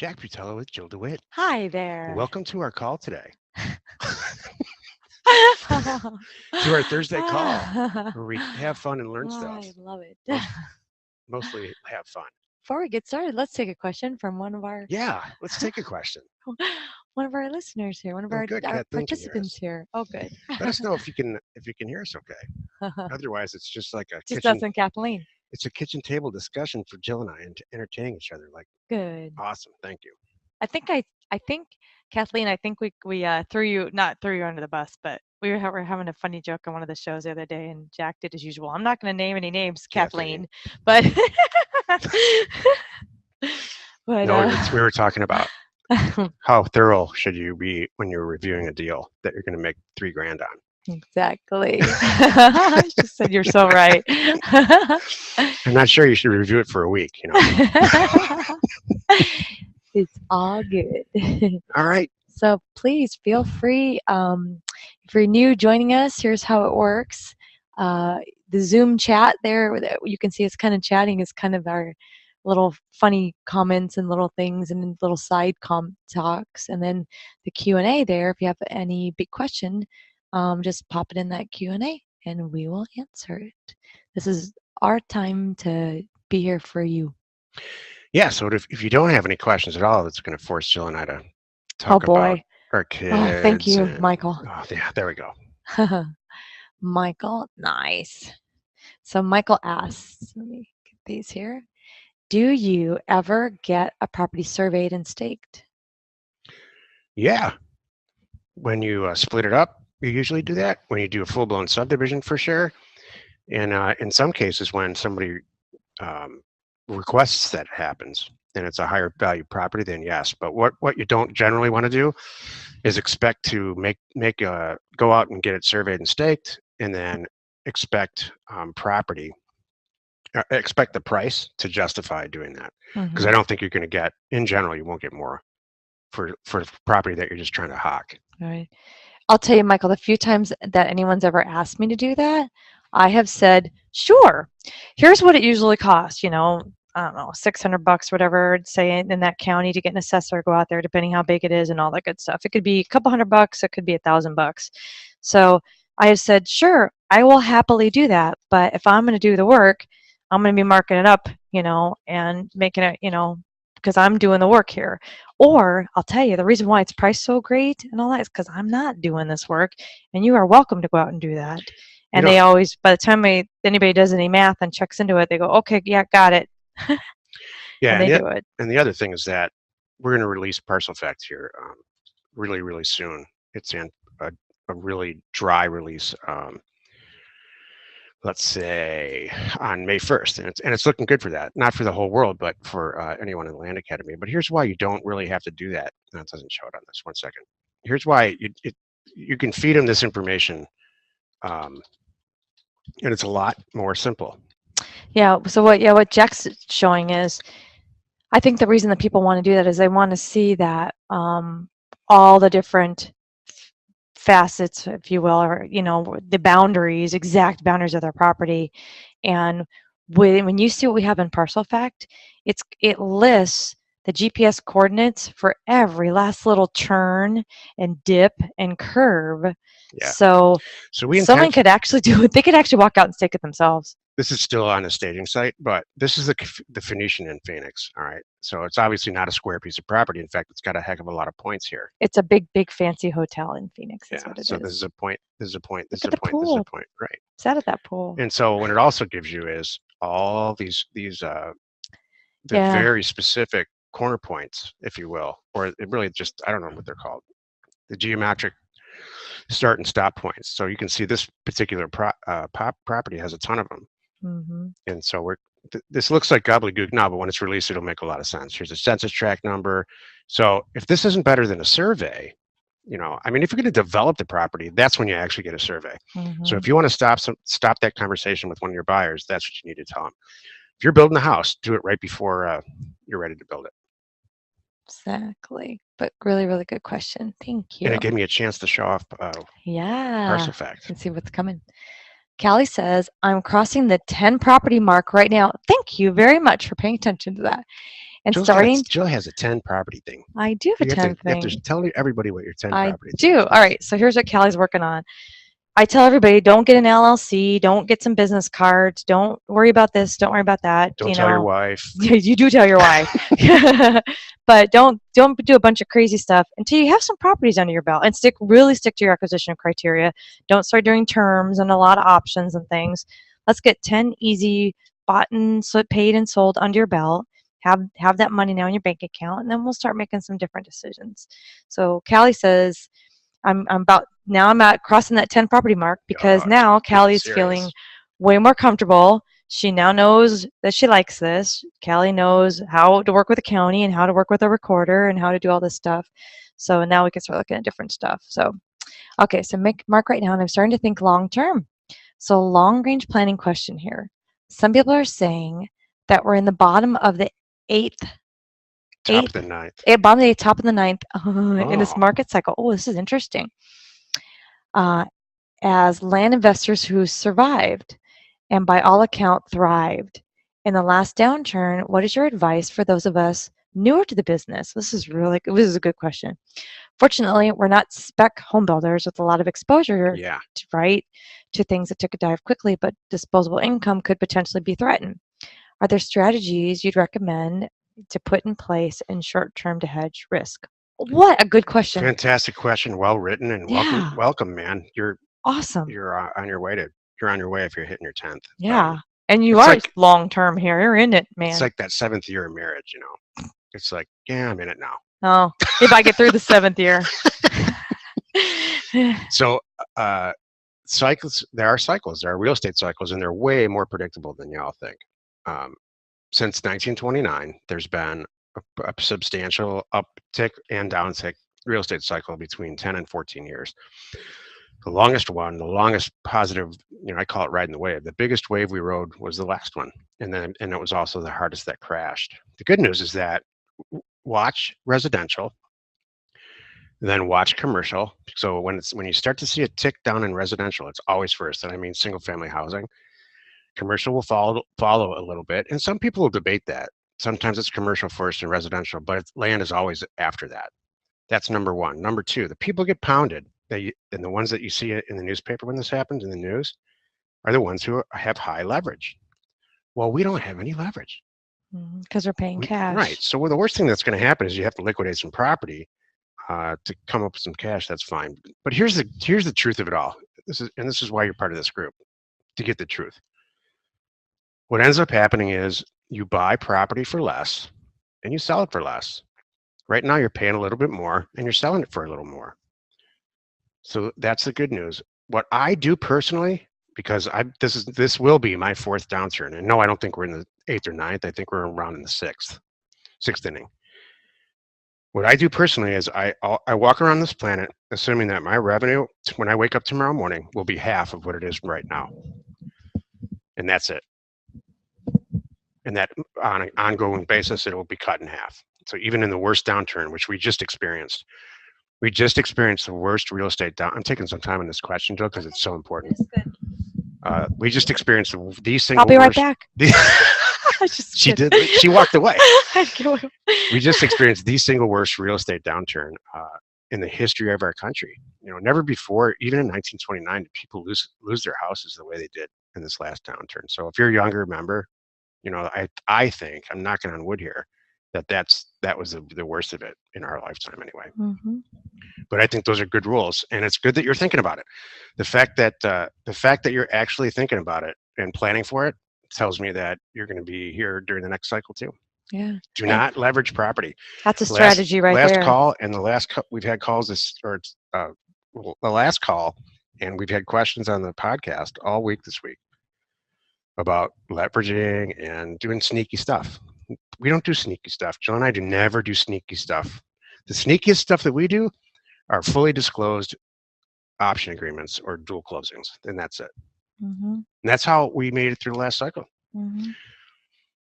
Jack Butello with Jill DeWitt. Hi there. Welcome to our call today. To our Thursday call, where we have fun and learn stuff. I love it. Mostly have fun. Before we get started, let's take a question from one of our Yeah, let's take a question. listeners here, one of Oh, our, good. our Kat, think you hear participants us. here. Oh, good. Let us know if you can hear us okay. Otherwise, it's just like a Just kitchen. us and Kathleen. It's a kitchen table discussion for Jill and I, and entertaining each other. Like, Good. awesome. Thank you. I think Kathleen, I think we not threw you under the bus, but we were having a funny joke on one of the shows the other day, and Jack did as usual. I'm not going to name any names, Kathleen, but but No, we were talking about how thorough should you be when you're reviewing a deal that you're going to make $3,000 on. Exactly. She said you're so right. I'm not sure you should review it for a week, It's all good. All right. So please feel free. If you're new joining us, here's how it works. The Zoom chat there, you can see us kind of chatting is kind of our little funny comments and little things and little side talks. And then the Q&A there, if you have any big question, just pop it in that Q&A and we will answer it. This is our time to be here for you. Yeah, so if you don't have any questions at all, it's going to force Jill and I to talk about our kids. Oh, thank you, Michael. Oh, yeah, there we go. Michael, nice. So Michael asks, let me get these here. Do you ever get a property surveyed and staked? Yeah. When you split it up, you usually do that. When you do a full-blown subdivision, for sure. And in some cases, when somebody requests that happens and it's a higher value property, then yes. But what you don't generally want to do is expect to go out and get it surveyed and staked, and then expect the price to justify doing that, because I don't think you're going to get, in general, you won't get more for property that you're just trying to hawk. All right. I'll tell you, Michael, the few times that anyone's ever asked me to do that, I have said, sure. Here's what it usually costs, I don't know, $600, whatever, say in that county to get an assessor, go out there, depending how big it is and all that good stuff. It could be a couple $100, it could be $1,000. So I have said, sure, I will happily do that. But if I'm going to do the work, I'm going to be marking it up, and making it, because I'm doing the work here. Or I'll tell you, the reason why it's priced so great and all that is because I'm not doing this work, and you are welcome to go out and do that. And they always, by the time anybody does any math and checks into it, they go, okay, yeah, got it. Yeah, and they do it. And the other thing is that we're going to release Parcel Fact here really, really soon. It's in a really dry release, let's say on May 1st, and it's looking good for that. Not for the whole world, but for anyone in the Land Academy. But here's why you don't really have to do that. No, it doesn't show it on this. 1 second. Here's why you can feed them this information, and it's a lot more simple. Yeah. So what Jack's showing is, I think the reason that people want to do that is they want to see that all the different facets, if you will, or the exact boundaries of their property. And when you see what we have in Parcel Fact, it lists the GPS coordinates for every last little turn and dip and curve. Yeah. So someone could actually do it. They could actually walk out and stake it themselves. This is still on a staging site, but this is the Phoenician in Phoenix. All right. So it's obviously not a square piece of property. In fact, it's got a heck of a lot of points here. It's a big, big fancy hotel in Phoenix. Yeah. So this is a point. This is a point. This is Look a at the point. pool. This is a point. Right. Sat at that pool. And so what it also gives you is all these very specific corner points, if you will, or it really just, I don't know what they're called, the geometric start and stop points. So you can see this particular property has a ton of them. Mm-hmm. And so this looks like gobbledygook now, but when it's released, it'll make a lot of sense. Here's a census tract number. So if this isn't better than a survey, if you're going to develop the property, that's when you actually get a survey. Mm-hmm. So if you want to stop that conversation with one of your buyers, that's what you need to tell them. If you're building a house, do it right before you're ready to build it. Exactly. But really, really good question. Thank you. And it gave me a chance to show off Parcel Fact. And see what's coming. Callie says, I'm crossing the 10 property mark right now. Thank you very much for paying attention to that. And Jill has a 10 property thing. I do have a 10 You have to thing. tell everybody what your 10 I property thing do. is. All right. So here's what Callie's working on. I tell everybody, don't get an LLC, don't get some business cards, don't worry about this, don't worry about that. Don't tell your wife. You do tell your wife, but don't do a bunch of crazy stuff until you have some properties under your belt, and really stick to your acquisition criteria. Don't start doing terms and a lot of options and things. Let's get 10 easy bought and paid and sold under your belt. Have that money now in your bank account, and then we'll start making some different decisions. So Callie says, I'm at crossing that 10 property mark, because now Callie's feeling way more comfortable. She now knows that she likes this. Callie knows how to work with the county and how to work with a recorder and how to do all this stuff. So now we can start looking at different stuff. So, okay, so mark right now, and I'm starting to think long term. So long range planning question here. Some people are saying that we're in the bottom of the Top of the ninth. Bottom of the top of the ninth in this market cycle. Oh, this is interesting. As land investors who survived and by all account thrived in the last downturn, what is your advice for those of us newer to the business? This is a good question. Fortunately, we're not spec home builders with a lot of exposure, to things that took a dive quickly, but disposable income could potentially be threatened. Are there strategies you'd recommend to put in place in short term to hedge risk? What a good question. Fantastic question. Well written, and welcome, man. You're awesome. You're on your way if you're hitting your 10th. Yeah. And you are long term here. You're in it, man. It's like that 7th year of marriage, It's like, yeah, I'm in it now. Oh, if I get through the 7th year. So cycles, there are cycles. There are real estate cycles, and they're way more predictable than y'all think. Since 1929, there's been a substantial uptick and downtick real estate cycle between 10 and 14 years. The longest positive, I call it riding the wave. The biggest wave we rode was the last one. And it was also the hardest that crashed. The good news is that watch residential, then watch commercial. So when you start to see a tick down in residential, it's always first. And I mean single family housing. Commercial will follow a little bit. And some people will debate that. Sometimes it's commercial first and residential, but land is always after that. That's number one. Number two, the people get pounded. And the ones that you see in the newspaper when this happens in the news are the ones who have high leverage. Well, we don't have any leverage. Because we're paying cash. Right. So the worst thing that's going to happen is you have to liquidate some property to come up with some cash. That's fine. But here's the truth of it all. This is why you're part of this group, to get the truth. What ends up happening is you buy property for less and you sell it for less. Right now you're paying a little bit more and you're selling it for a little more. So that's the good news. What I do personally, because this will be my 4th downturn, and no, I don't think we're in the 8th or 9th. I think we're around in the 6th inning. What I do personally is I walk around this planet assuming that my revenue when I wake up tomorrow morning will be half of what it is right now, and that's it. And that on an ongoing basis, it will be cut in half. So even in the worst downturn, which we just experienced the worst real estate down. I'm taking some time on this question, Jill, because it's so important. We just experienced the single. I'll be right back. She did. She walked away. We just experienced the single worst real estate downturn in the history of our country. Never before, even in 1929, did people lose their houses the way they did in this last downturn. So if you're a younger member, I think, I'm knocking on wood here, that was the worst of it in our lifetime anyway. Mm-hmm. But I think those are good rules, and it's good that you're thinking about it. The fact that you're actually thinking about it and planning for it tells me that you're going to be here during the next cycle too. Yeah. Do not leverage property. That's a strategy right there. Last call, and we've had calls the last call, and we've had questions on the podcast all week this week about leveraging and doing sneaky stuff. We don't do sneaky stuff. Jill and I never do sneaky stuff. The sneakiest stuff that we do are fully disclosed option agreements or dual closings, and that's it. Mm-hmm. And that's how we made it through the last cycle. Mm-hmm.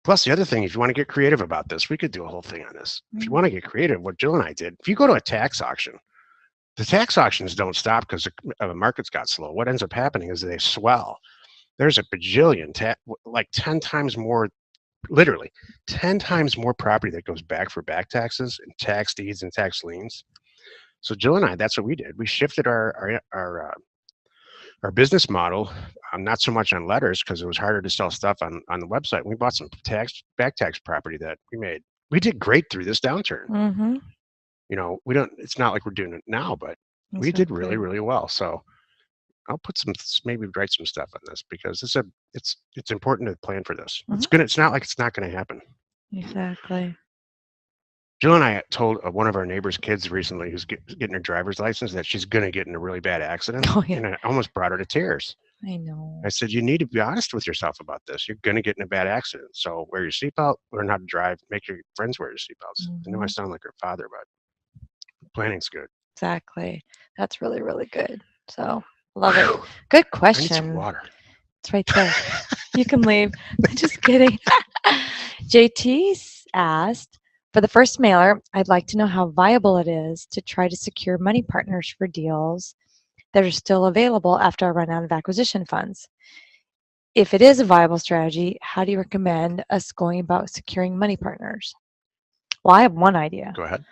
Plus, the other thing, if you want to get creative about this, we could do a whole thing on this. Mm-hmm. If you want to get creative, what Jill and I did, if you go to a tax auction, the tax auctions don't stop because the markets got slow. What ends up happening is they swell. There's a bajillion, like 10 times more literally 10 times more property that goes back for back taxes and tax deeds and tax liens. So Jill and I, that's what we did. We shifted our business model, not so much on letters because it was harder to sell stuff on the website. We bought some back tax property that we made. We did great through this downturn. Mm-hmm. You know, we don't. It's not like we're doing it now, but That's we so did really, good. really well. So I'll put some, maybe write some stuff on this because it's important to plan for this. Mhm. It's not like it's not gonna happen. Exactly. Jill and I told one of our neighbor's kids recently, who's getting her driver's license, that she's gonna get in a really bad accident, Oh yeah, and I almost brought her to tears. I know. I said, you need to be honest with yourself about this. You're gonna get in a bad accident, so wear your seatbelt, learn how to drive, make your friends wear your seatbelts. I know I Mhm. sound like her father, but planning's good. Exactly. That's really, really good. So love it. Whew, Good I need some question. water. It's right there. You can leave. Just kidding. JT asked, for the first mailer, I'd like to know how viable it is to try to secure money partners for deals that are still available after I run out of acquisition funds. If it is a viable strategy, how do you recommend us going about securing money partners? Well, I have one idea. Go ahead.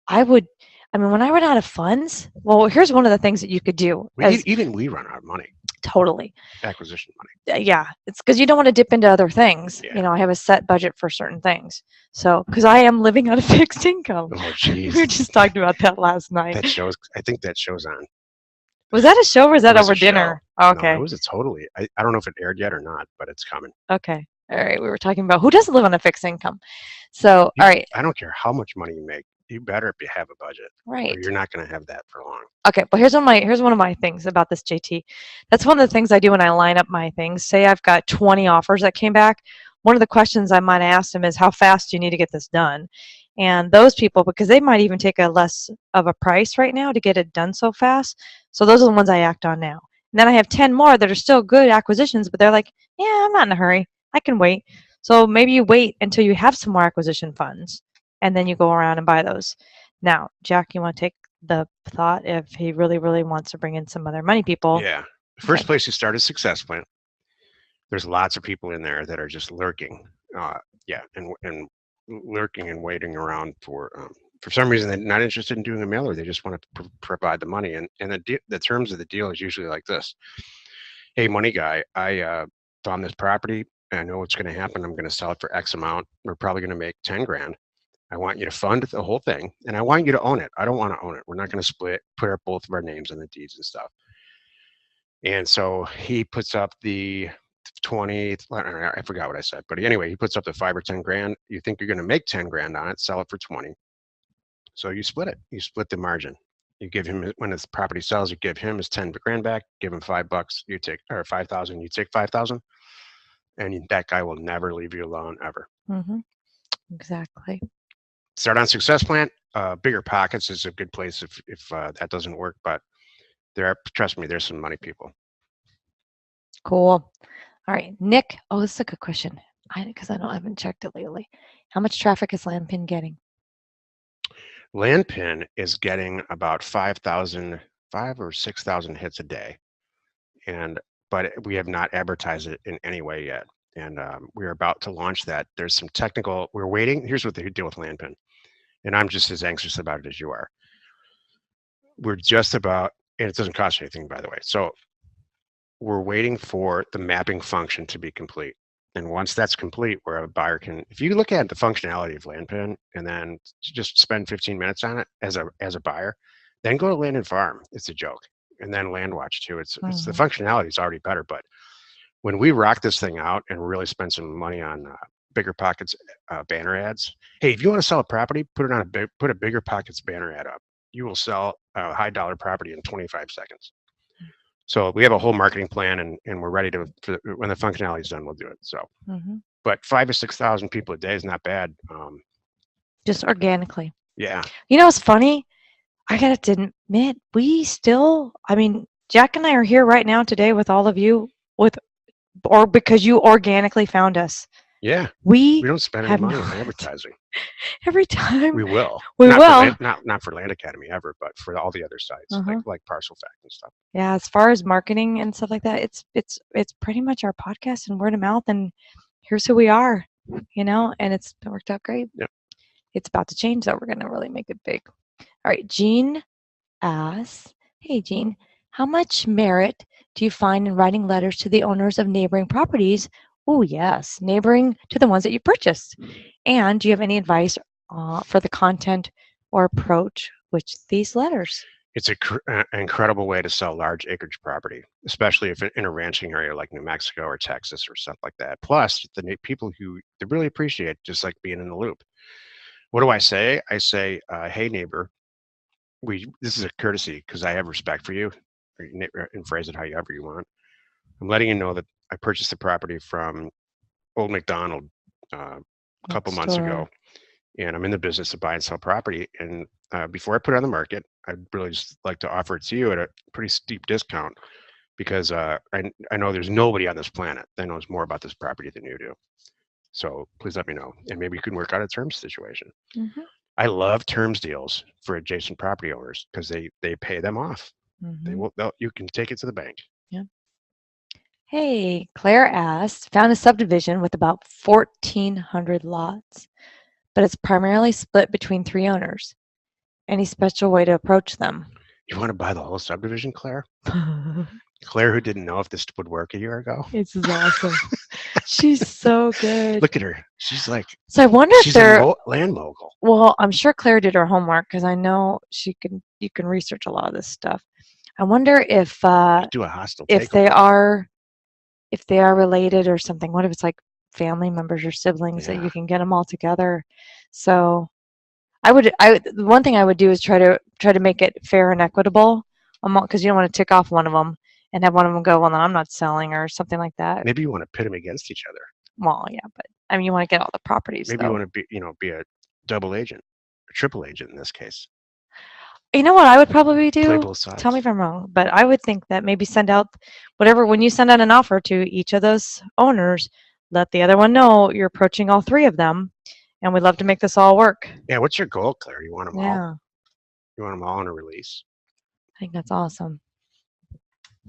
I would, I mean, when I run out of funds, well, here's one of the things that you could do as Even we run out of money, totally. acquisition money. Yeah, it's because you don't want to dip into other things. Yeah. You know, I have a set budget for certain things. So, because I am living on a fixed income. Oh, We were jeez. just talking about that last night. That shows. I think that show's on. Was that a show or was that It was over a show. dinner? No, Okay. it was a totally. I don't know if it aired yet or not, but it's coming. Okay. All right. We were talking about who doesn't live on a fixed income. So, all right. I don't care how much money you make. You better have a budget, or Right. you're not going to have that for long. Okay, well here's one of my things about this, JT. That's one of the things I do when I line up my things. Say I've got 20 offers that came back. One of the questions I might ask them is how fast do you need to get this done? And those people, because they might even take a less of a price right now to get it done so fast. So those are the ones I act on now. And then I have 10 more that are still good acquisitions, but they're like, yeah, I'm not in a hurry. I can wait. So maybe you wait until you have some more acquisition funds and then you go around and buy those. Now, Jack, you want to take the thought if he really, really wants to bring in some other money people? Yeah. The first Okay. place you start is Success Plan. There's lots of people in there that are just lurking. Yeah, and lurking and waiting around for some reason they're not interested in doing a mailer. They just want to provide the money, and the terms of the deal is usually like this: hey, money guy, I found this property. I know what's going to happen. I'm going to sell it for X amount. We're probably going to make 10 grand. I want you to fund the whole thing, and I want you to own it. I don't want to own it. We're not going to put both of our names on the deeds and stuff. And so he puts up the 20, I forgot what I said, but anyway, he puts up the 5 or 10 grand. You think you're going to make 10 grand on it, sell it for 20. So you split it. You split the margin. You give him, when his property sells, you give him his 10 grand back, give him $5, you take, or 5,000, you take 5,000, and that guy will never leave you alone ever. Mm-hmm. Exactly. Start on Success Plan. Bigger Pockets is a good place if that doesn't work, but trust me, there's some money people. Cool. All right, Nick. Oh, this is a good question. Because I haven't checked it lately. How much traffic is Landpin getting? Landpin is getting about 5,000, 5 or 6,000 hits a day, but we have not advertised it in any way yet. And we're about to launch that. There's some technical. We're waiting. Here's what they deal with Landpin, and I'm just as anxious about it as you are. We're just about, and it doesn't cost you anything, by the way. So we're waiting for the mapping function to be complete. And once that's complete, where a buyer can, if you look at the functionality of Landpin and then just spend 15 minutes on it as a buyer, then go to Land and Farm. It's a joke. And then Landwatch too. It's the functionality is already better. But when we rock this thing out and really spend some money on Bigger Pockets banner ads, hey, if you want to sell a property, put a Bigger Pockets banner ad up. You will sell a high dollar property in 25 seconds. So we have a whole marketing plan, and we're ready when the functionality is done, we'll do it. So, but 5,000 or 6,000 people a day is not bad. Just organically. Yeah. You know what's funny? I got to admit, Jack and I are here right now today with all of you because you organically found us. Yeah. We don't spend any money on advertising. Every time. We will. Not for Land Academy ever, but for all the other sites, like Parcel Fact and stuff. Yeah, as far as marketing and stuff like that, it's pretty much our podcast and word of mouth, and here's who we are. and it's worked out great. Yep. It's about to change, though. We're going to really make it big. All right, Jean asks, hey, Jean, how much merit do you find in writing letters to the owners of neighboring properties? Oh, yes, neighboring to the ones that you purchased. And do you have any advice for the content or approach with these letters? It's an incredible way to sell large acreage property, especially if in a ranching area like New Mexico or Texas or stuff like that. Plus, people who they really appreciate just like being in the loop. What do I say? I say, "Hey neighbor, this is a courtesy because I have respect for you," and phrase it however you want. I'm letting you know that I purchased the property from Old McDonald a couple months ago, and I'm in the business of buy and sell property. And before I put it on the market, I'd really just like to offer it to you at a pretty steep discount because I know there's nobody on this planet that knows more about this property than you do. So please let me know, and maybe you can work out a terms situation. Mm-hmm. I love terms deals for adjacent property owners because they pay them off. Mm-hmm. You can take it to the bank. Yeah. Hey, Claire asked, found a subdivision with about 1,400 lots, but it's primarily split between 3 owners. Any special way to approach them? You want to buy the whole subdivision, Claire? Claire, who didn't know if this would work a year ago. This is awesome. She's so good. Look at her. She's like. So I wonder if they're land mogul. Well, I'm sure Claire did her homework because I know you can research a lot of this stuff. I wonder if do a hostile if they are related or something. What if it's like family members or siblings that you can get them all together? So one thing I would do is try to make it fair and equitable, because you don't want to tick off one of them and have one of them go, well, then I'm not selling, or something like that. Maybe you want to pit them against each other. Well, yeah, but I mean, you want to get all the properties. Maybe you want to be a double agent, a triple agent in this case. You know what I would probably do? Play both sides. Tell me if I'm wrong, but I would think that maybe send out when you send out an offer to each of those owners, let the other one know you're approaching all 3 of them, and we'd love to make this all work. Yeah, what's your goal, Claire? You want them Yeah. all? You want them all in a release? I think that's awesome.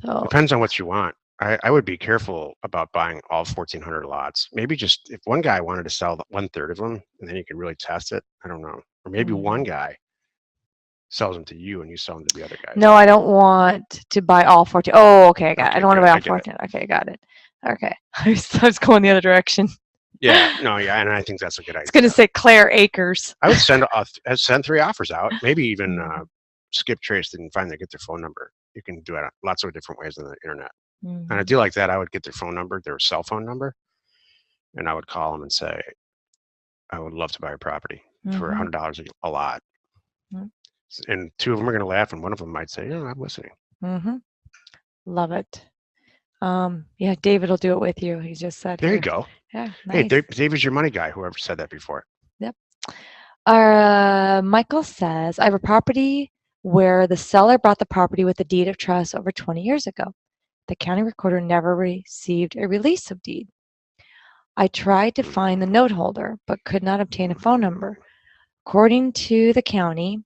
So depends on what you want. I would be careful about buying all 1,400 lots. Maybe just if one guy wanted to sell 1/3 of them, and then you could really test it. I don't know. Or maybe one guy sells them to you and you sell them to the other guys. No, I don't want to buy all 14. Oh, okay, I got it. I don't want to buy all 14. Okay, got it. Okay. I was going the other direction. Yeah, and I think that's a good idea. It's going to say Claire Acres. I would send 3 offers out, maybe even skip trace and finally get their phone number. You can do it lots of different ways on the internet. And a deal like that, I would get their phone number, their cell phone number, and I would call them and say, I would love to buy a property for $100 a lot. And 2 of them are going to laugh, and one of them might say, I'm listening. Love it. Yeah, David will do it with you. He just said. There you go. Yeah, nice. Hey, David's your money guy, whoever said that before. Yep. Michael says, I have a property where the seller bought the property with a deed of trust over 20 years ago. The county recorder never received a release of deed. I tried to find the note holder, but could not obtain a phone number. According to the county,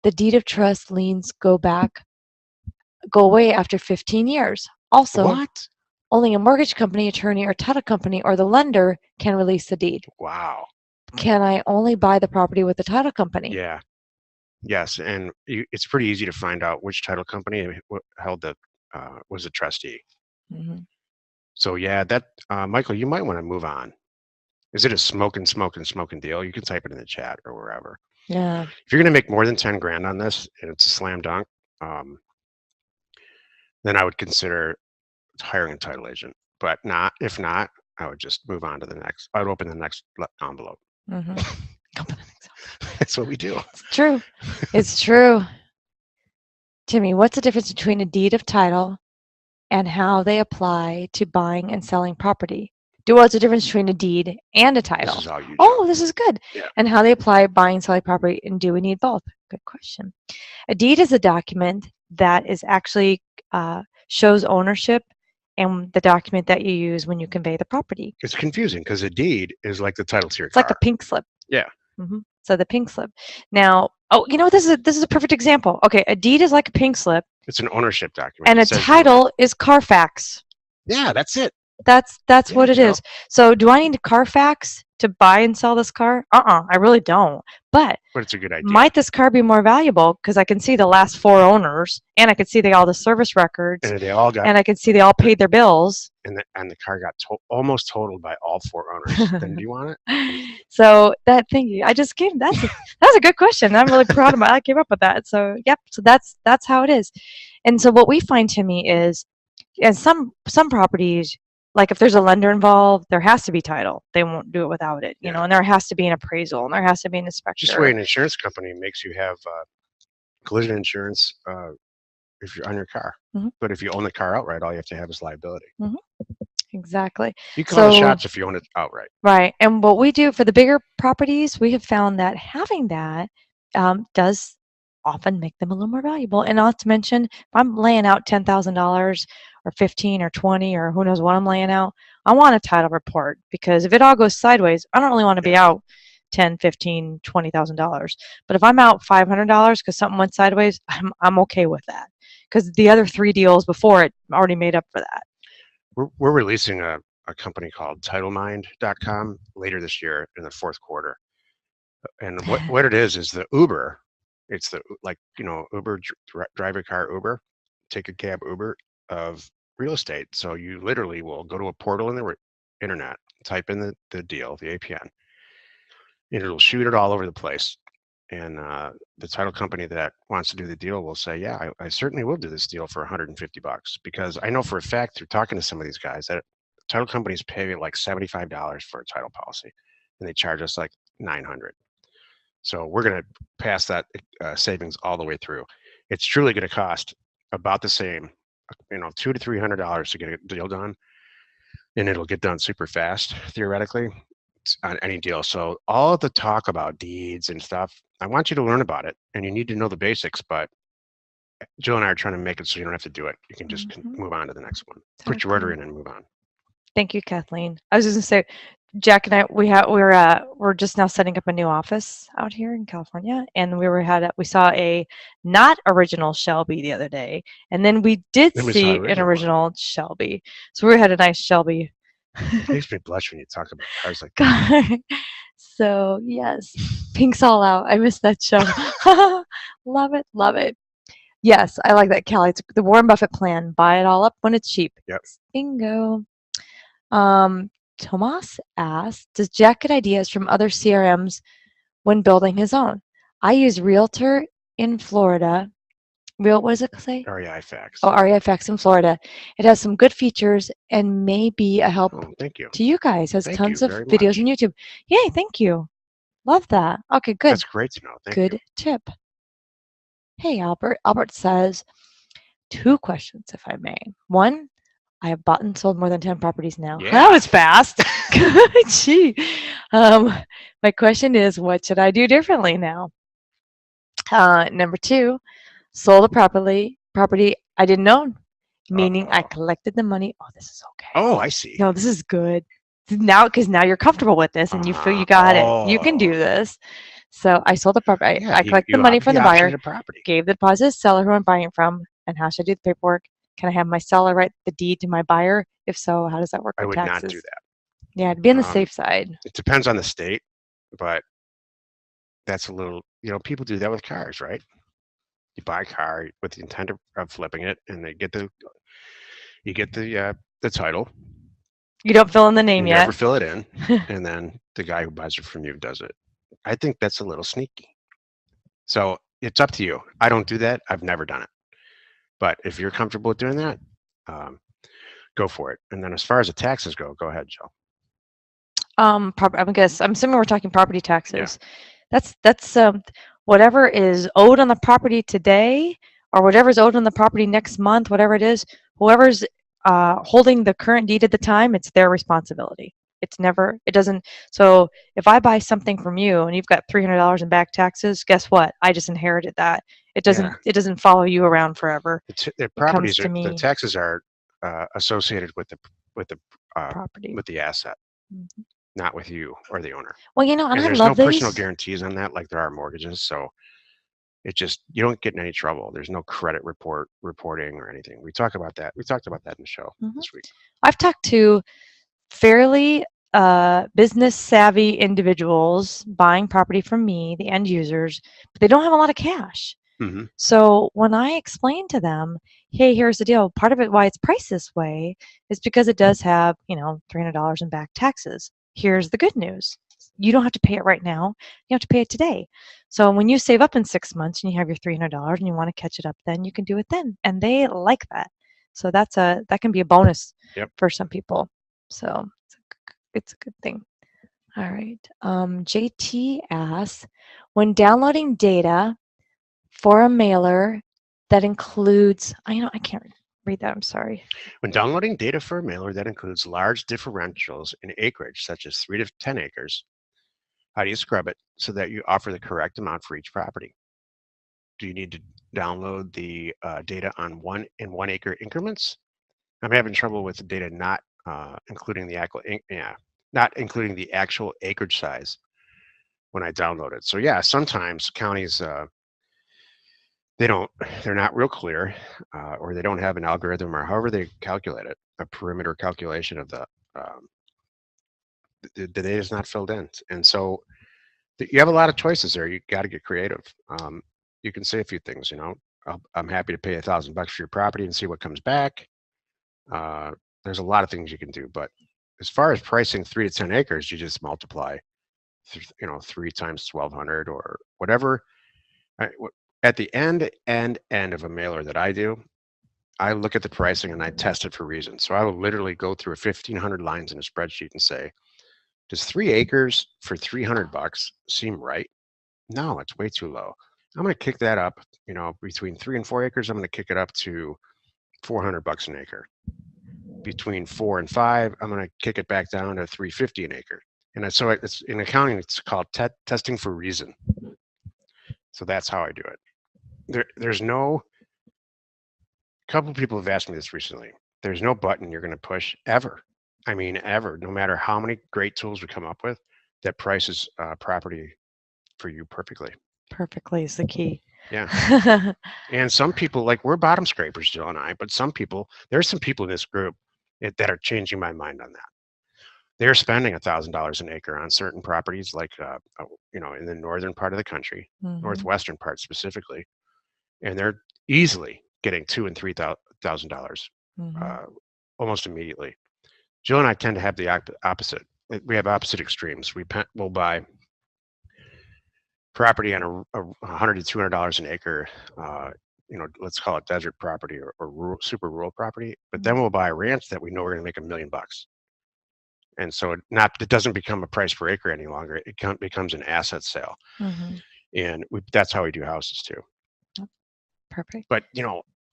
the deed of trust liens go away after 15 years. Also, what? Only a mortgage company, attorney, or title company, or the lender can release the deed. Wow. Can I only buy the property with the title company? Yeah. Yes, and it's pretty easy to find out which title company held was a trustee. So yeah, that Michael, you might want to move on. Is it a smoking deal? You can type it in the chat or wherever. Yeah. If you're going to make more than 10 grand on this and it's a slam dunk, then I would consider hiring a title agent. But if not, I would just move on to the next. I would open the next envelope. That's what we do. It's true. It's true. Timmy, what's the difference between a deed of title and how they apply to buying and selling property? What's the difference between a deed and a title? This is all you do. This is good. Yeah. And how they apply buying and selling property, and do we need both? Good question. A deed is a document that is actually shows ownership, and the document that you use when you convey the property. It's confusing because a deed is like the title to your car. It's like a pink slip. Yeah. So the pink slip. Now, this is a perfect example. Okay, a deed is like a pink slip. It's an ownership document. And a title is Carfax. Yeah, that's it. That's Yeah, what it you know, is. So do I need a Carfax to buy and sell this car? I really don't. But but it's a good idea. might this car be more valuable because I can see the last four owners and I can see all the service records And they all got and I can see they all paid their bills. and the car got almost totaled by all four owners. Then do you want it? So that thing I just gave that's a good question. I'm really proud of my I came up with that. So yep, so that's how it is. And so what we find, Timmy, is and some properties, like if there's a lender involved, there has to be title. They won't do it without it, Yeah. and there has to be an appraisal and there has to be an Just the way inspector. an insurance company makes you have collision insurance if you're on your car. Hmm. But if you own the car outright, all you have to have is liability. Hmm. Exactly. You call the So shots if you own it outright. right, and what we do for the bigger properties, we have found that having that does often make them a little more valuable. And not to mention, if I'm laying out $10,000 or 15 or 20 or who knows what I'm laying out, I want a title report because if it all goes sideways, I don't really want to be Yeah. out 10, 15, $20,000. But if I'm out $500 because something went sideways, I'm okay with that because the other three deals before it already made up for that. We're releasing a company called TitleMind.com later this year in the fourth quarter. And what it is the Uber. It's the like Uber drive your car Uber, take a cab Uber of real estate. So you literally will go to a portal in the internet, type in the deal, the APN, and it'll shoot it all over the place. And the title company that wants to do the deal will say, yeah, I certainly will do this deal for $150 because I know for a fact through talking to some of these guys that title companies pay like $75 for a title policy and they charge us like 900. So we're going to pass that savings all the way through. It's truly going to cost about the same, $200 to $300 to get a deal done, and it'll get done super fast theoretically on any deal. So all of the talk about deeds and stuff, I want you to learn about it, and you need to know the basics. But Jill and I are trying to make it so you don't have to do it. You can just move on to the next one. Put your order in and move on. Thank you, Kathleen. I was just gonna say, Jack and I, we're just now setting up a new office out here in California, and we saw a not original Shelby the other day, and then we did Then we see saw an original one. original Shelby. So we had a nice Shelby It makes me blush when you talk about cars like car. So yes, Pink's All Out. I missed that show. Love it, love it. Yes, I like that, Callie. It's the Warren Buffett plan. Buy it all up when it's cheap. Yep. Bingo. Tomas asked, does Jack get ideas from other CRMs when building his own? I use Realtor in Florida. What does it say? REIFax. Oh, REIFax in Florida. It has some good features and may be a help thank you. to you guys. Has Thank tons you of very videos much. on YouTube. Yay, thank you. Love that. Okay, good. That's great to know. Thank you. Good tip. Hey, Albert. Albert says, 2 questions, if I may. 1, I have bought and sold more than 10 properties now. Yeah. That was fast. Gee. My question is, what should I do differently now? Number 2, sold a property I didn't own, meaning I collected the money. Oh, this is okay. Oh, I see. No, this is good. Now, because now you're comfortable with this and you feel you got it. You can do this. So I sold the property. Yeah, I collected the money from the buyer, the property. gave the deposit to the seller who I'm buying it from, and how should I do the paperwork? Can I have my seller write the deed to my buyer? If so, how does that work I with would taxes? not do that. Yeah, to be on the safe side. It depends on the state, but that's a little, people do that with cars, right? You buy a car with the intent of flipping it, and you get the title. You don't fill in the name You yet. never fill it in, and then the guy who buys it from you does it. I think that's a little sneaky. So it's up to you. I don't do that. I've never done it. But if you're comfortable with doing that, go for it. And then as far as the taxes go ahead, Joe. I'm assuming we're talking property taxes. Yeah. That's whatever is owed on the property today, or whatever is owed on the property next month, whatever it is, whoever's holding the current deed at the time, it's their responsibility. It doesn't. So if I buy something from you and you've got $300 in back taxes, guess what? I just inherited that. It doesn't follow you around forever. The properties the taxes are associated with the property, with the asset, not with you or the owner. Well, and there's I love no personal guarantees on that, like there are mortgages. So It just, you don't get in any trouble. There's no credit reporting or anything. We talked about that in the show this week. I've talked to fairly business savvy individuals buying property from me, the end users, but they don't have a lot of cash. Mm-hmm. So when I explain to them, hey, here's the deal. Part of it why it's priced this way is because it does have, $300 in back taxes. Here's the good news. You don't have to pay it right now. You have to pay it today. So when you save up in 6 months and you have your $300 and you want to catch it up, then you can do it then. And they like that. So that can be a bonus for some people. So it's a good thing. All right. JT asks, when downloading data for a mailer that includes, I can't read that, I'm sorry. When downloading data for a mailer that includes large differentials in acreage, such as 3 to 10 acres, how do you scrub it so that you offer the correct amount for each property? Do you need to download the data on 1 acre increments? I'm having trouble with the data not including the actual acreage size when I download it. So yeah, sometimes counties they're not real clear, or they don't have an algorithm, or however they calculate it, a perimeter calculation of the data is not filled in, and so you have a lot of choices there. You got to get creative. You can say a few things. I'm happy to pay $1,000 for your property and see what comes back. There's a lot of things you can do, but as far as pricing 3 to 10 acres, you just multiply, 3 times 1,200 or whatever. At the end of a mailer that I do, I look at the pricing and I test it for reasons. So I will literally go through 1,500 lines in a spreadsheet and say, does 3 acres for $300 seem right? No, it's way too low. I'm going to kick that up, between 3 and 4 acres, I'm going to kick it up to $400 an acre. Between 4 and 5, I'm going to kick it back down to $350 an acre. And so it's in accounting, it's called testing for reason. So that's how I do it. There's no, a couple of people have asked me this recently. There's no button you're going to push ever. I mean, ever, no matter how many great tools we come up with, that prices property for you perfectly. Perfectly is the key. Yeah. And some people, like, we're bottom scrapers, Jill and I, but there's some people in this group that are changing my mind on that. They're spending $1,000 an acre on certain properties, like, in the northern part of the country, northwestern part specifically, and they're easily getting $2,000 and $3,000 almost immediately. Jill and I tend to have the opposite. We have opposite extremes. We'll buy property on a $100 to $200 an acre, let's call it desert property or super rural property. But then we'll buy a ranch that we know we're going to make $1 million. And so it doesn't become a price per acre any longer. It becomes an asset sale. And that's how we do houses too. Perfect. But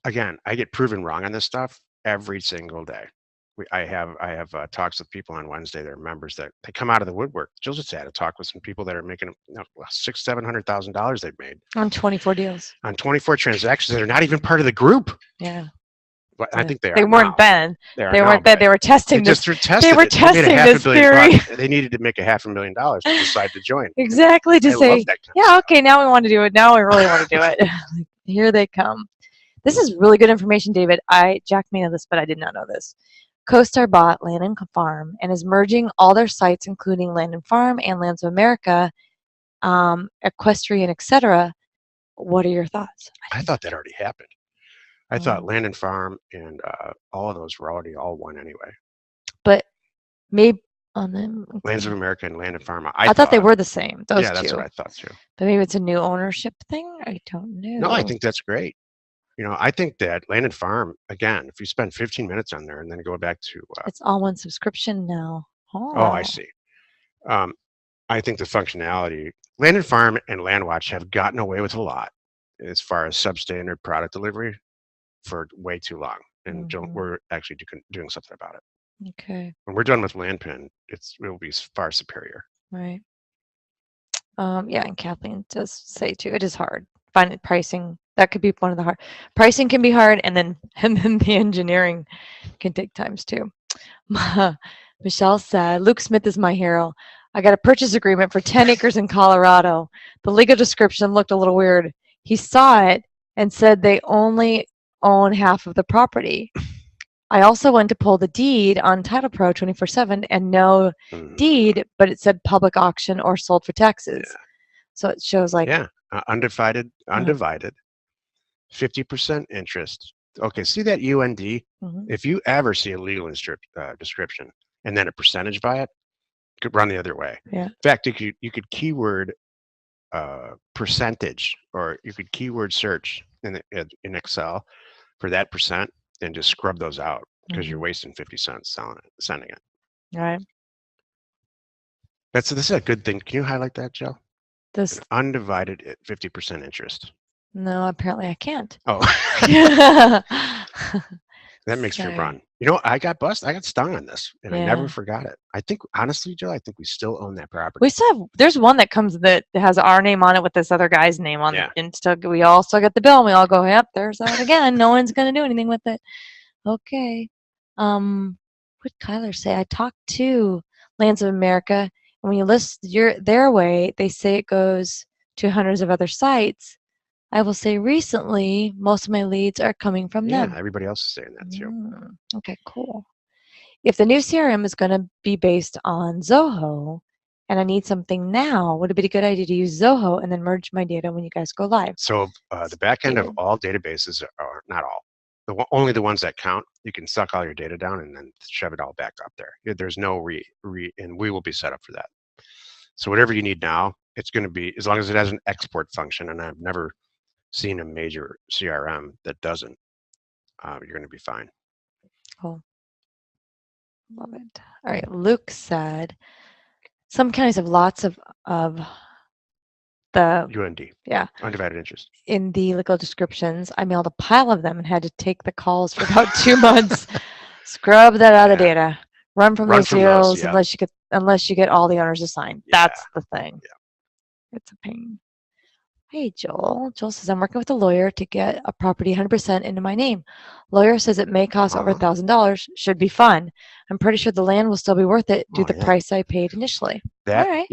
again, I get proven wrong on this stuff every single day. I have talks with people on Wednesday. They're members that they come out of the woodwork. Jill just had a talk with some people that are making $600,000-$700,000 they've made on 24 deals, on 24 transactions that are not even part of the group. Yeah, but I think they are. They weren't then. They weren't then. They were testing this. They were testing this theory. They needed to make $500,000 to decide to join. Exactly, to say, yeah, okay, now we want to do it. Now we really want to do it. Here they come. This is really good information, David. Jack may know this, but I did not know this. CoStar bought Land and Farm and is merging all their sites, including Land and Farm and Lands of America, Equestrian, etc. What are your thoughts? I thought that already happened. I thought Land and Farm and all of those were already all one anyway. But maybe on them, Lands of America and Land and Farm. I thought they were the same. Those two. That's what I thought too. But maybe it's a new ownership thing. I don't know. No, I think that's great. I think that Land and Farm, again, if you spend 15 minutes on there and then go back to... it's all one subscription now. Oh, I see. I think the functionality... Land and Farm and Landwatch have gotten away with a lot as far as substandard product delivery for way too long. And we're actually doing something about it. Okay. When we're done with LandPin, it will be far superior. Right. Yeah, and Kathleen does say, too, it is hard. Finding pricing... That could be one of the hard. Pricing can be hard, and then the engineering can take times too. Michelle said, Luke Smith is my hero. I got a purchase agreement for 10 acres in Colorado. The legal description looked a little weird. he saw it and said they only own half of the property. I also went to pull the deed on Title Pro 24/7 and no deed, but it said public auction or sold for taxes. Yeah. So it shows like undivided, 50% interest. Okay, see that UND? If you ever see a legal description and then a percentage by it, could run the other way. Yeah. In fact, you could keyword percentage, or you could keyword search in Excel for that percent and just scrub those out, because you're wasting 50 cents sending it. All right. This is a good thing. Can you highlight that, Jill? This undivided at 50% interest. No, apparently I can't. Oh. That makes me run. I got stung on this, and I never forgot it. I think, honestly, Jill, I think we still own that property. We still have, there's one that comes that has our name on it with this other guy's name on it. And we all still get the bill, and we all go, yep, there's that again. No one's going to do anything with it. Okay. What did Kyler say? I talked to Lands of America, and when you list their way, they say it goes to hundreds of other sites. I will say recently, most of my leads are coming from them. Yeah, everybody else is saying that too. Okay, cool. If the new CRM is going to be based on Zoho and I need something now, would it be a good idea to use Zoho and then merge my data when you guys go live? So the back end of all databases are not all. Only the ones that count. You can suck all your data down and then shove it all back up there. There's no and we will be set up for that. So whatever you need now, it's going to be, as long as it has an export function, and I've never seen a major CRM that doesn't, you're going to be fine. Cool. Love it. All right. Luke said some counties have lots of the UND. Yeah. Undivided interest. In the legal descriptions, I mailed a pile of them and had to take the calls for about 2 months. Scrub that out of data. Run from those deals unless you get all the owners assigned. That's the thing. Yeah. It's a pain. Hey, Joel. Joel says, I'm working with a lawyer to get a property 100% into my name. Lawyer says it may cost over $1,000. Should be fun. I'm pretty sure the land will still be worth it due to the price I paid initially. That,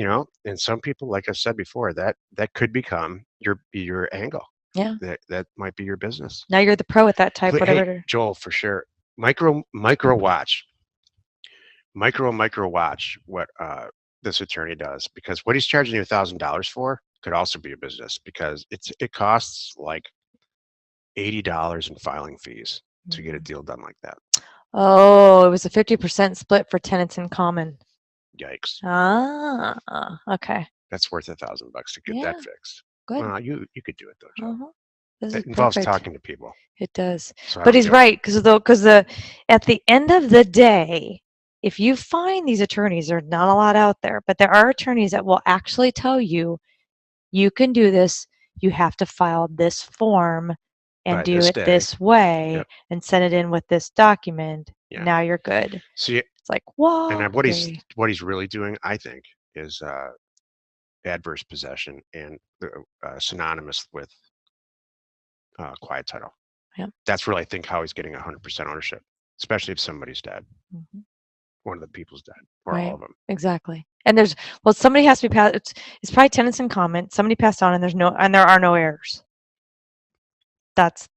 and some people, like I said before, that could become your angle. Yeah. That might be your business. Now you're the pro at that type, whatever. Hey, Joel, for sure. Micro watch what this attorney does, because what he's charging you $1,000 for could also be a business, because it costs like $80 in filing fees to get a deal done like that. Oh, it was a 50% split for tenants in common. Yikes. Okay. That's worth $1,000 to get that fixed. Good. You could do it though, Joe. It involves talking to people. It does. So but he's right, because at the end of the day, if you find these attorneys, there's not a lot out there, but there are attorneys that will actually tell you, you can do this, you have to file this form and do it this way and send it in with this document. Now you're good. See, it's like, whoa. And what he's really doing, I think, is adverse possession and synonymous with quiet title. Yeah. That's really, I think, how he's getting 100% ownership, especially if somebody's dead. One of the people's dead, or all of them. Exactly. And somebody has to be passed. It's probably tenants in common. Somebody passed on, and there are no heirs. That's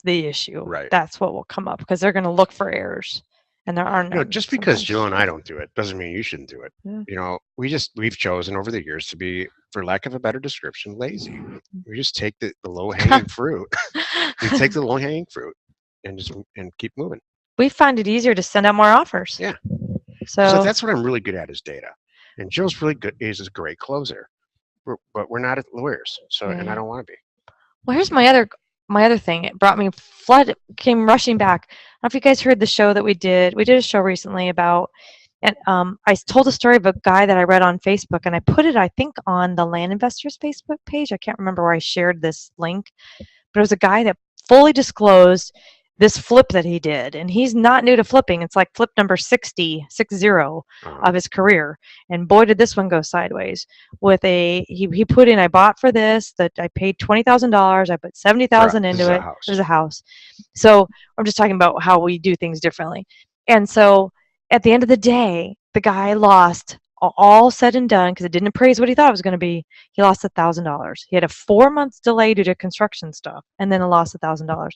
the issue. Right. That's what will come up, because they're going to look for heirs, and there are no. Just because Jill and I don't do it doesn't mean you shouldn't do it. Yeah. We've chosen over the years to be, for lack of a better description, lazy. We just take the low hanging fruit. We take the low hanging fruit and keep moving. We find it easier to send out more offers. Yeah. So that's what I'm really good at, is data. And Jill's really good. Is a great closer, but we're not lawyers. So and I don't want to be. Well, here's my other thing. It brought me came rushing back. I don't know if you guys heard the show that we did. We did a show recently about, and I told a story of a guy that I read on Facebook, and I put it, I think, on the Land Investors Facebook page. I can't remember where I shared this link, but it was a guy that fully disclosed this flip that he did, and he's not new to flipping. It's like flip number 60 of his career, and boy, did this one go sideways. With he put in, I bought for this, that I paid $20,000, I put $70,000 into it. There's a house. So I'm just talking about how we do things differently. And so at the end of the day, the guy lost all said and done, because it didn't appraise what he thought it was going to be, he lost $1,000. He had a 4 months delay due to construction stuff, and then lost $1,000.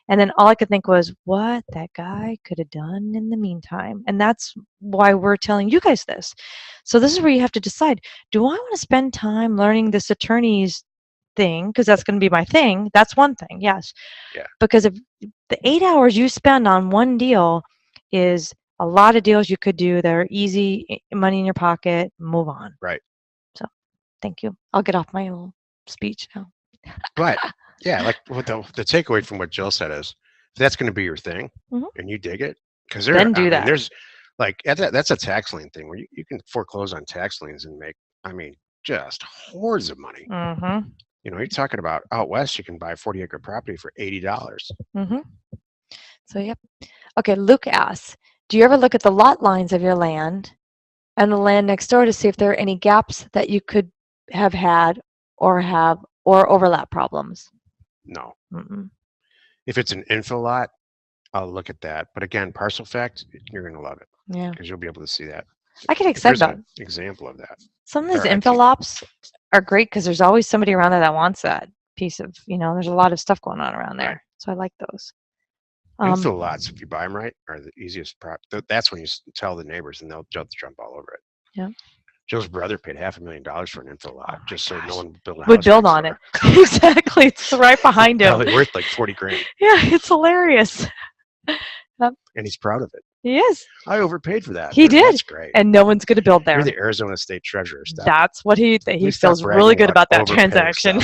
And then all I could think was, what that guy could have done in the meantime. And that's why we're telling you guys this. So this is where you have to decide, do I want to spend time learning this attorney's thing? Because that's going to be my thing. That's one thing, yes. Yeah. Because if the 8 hours you spend on one deal is a lot of deals you could do that are easy, money in your pocket, move on. Right. So thank you. I'll get off my little speech now. But yeah, like what the takeaway from what Jill said is, if that's going to be your thing and you dig it, because Then do that. there's like that's a tax lien thing where you can foreclose on tax liens and make, just hordes of money. Mm-hmm. You're talking about out west, you can buy a 40-acre property for $80. Mm-hmm. So, yep. Okay, Luke asks, do you ever look at the lot lines of your land and the land next door to see if there are any gaps that you could have had or overlap problems? No. Mm-mm. If it's an infill lot, I'll look at that. But again, parcel fact, you're going to love it. Yeah. Because you'll be able to see that. I get excited about an example of that. some of these infill lots are great because there's always somebody around there that wants that piece of, there's a lot of stuff going on around there. Right. So I like those. Infill lots, if you buy them right, are the easiest. That's when you tell the neighbors and they'll jump all over it. Yeah. Joe's brother paid $500,000 for an infill lot just so no one would would build on it. Exactly. It's right behind him. Probably worth like $40,000. Yeah, it's hilarious. And he's proud of it. He is. I overpaid for that. He did. That's great. And no one's going to build there. You're the Arizona State Treasurer. Stop. That's what he feels really good about that transaction.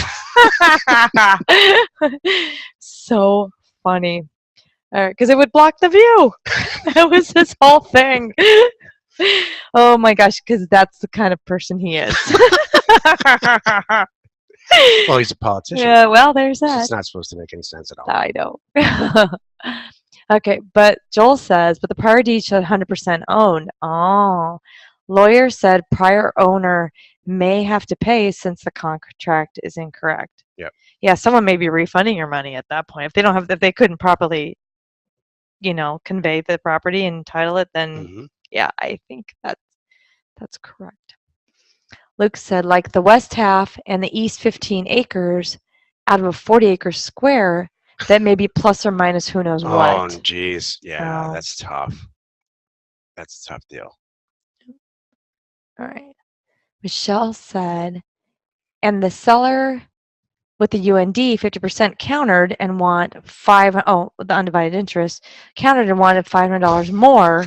So funny. Because it would block the view. That was his whole thing. Oh my gosh, because that's the kind of person he is. Well, he's a politician. Yeah, well, there's that. It's not supposed to make any sense at all. I know. Okay, but Joel says, but the prior deed should 100% owned. Oh, lawyer said prior owner may have to pay since the contract is incorrect. Yep. Yeah, someone may be refunding your money at that point. If they couldn't properly, convey the property and title it, then yeah, I think that's correct. Luke said, like the west half and the east 15 acres out of a 40-acre square, that may be plus or minus who knows what. Oh, geez. Yeah, that's tough. That's a tough deal. All right. Michelle said, and the seller with the UND 50% countered and the undivided interest, countered and wanted $500 more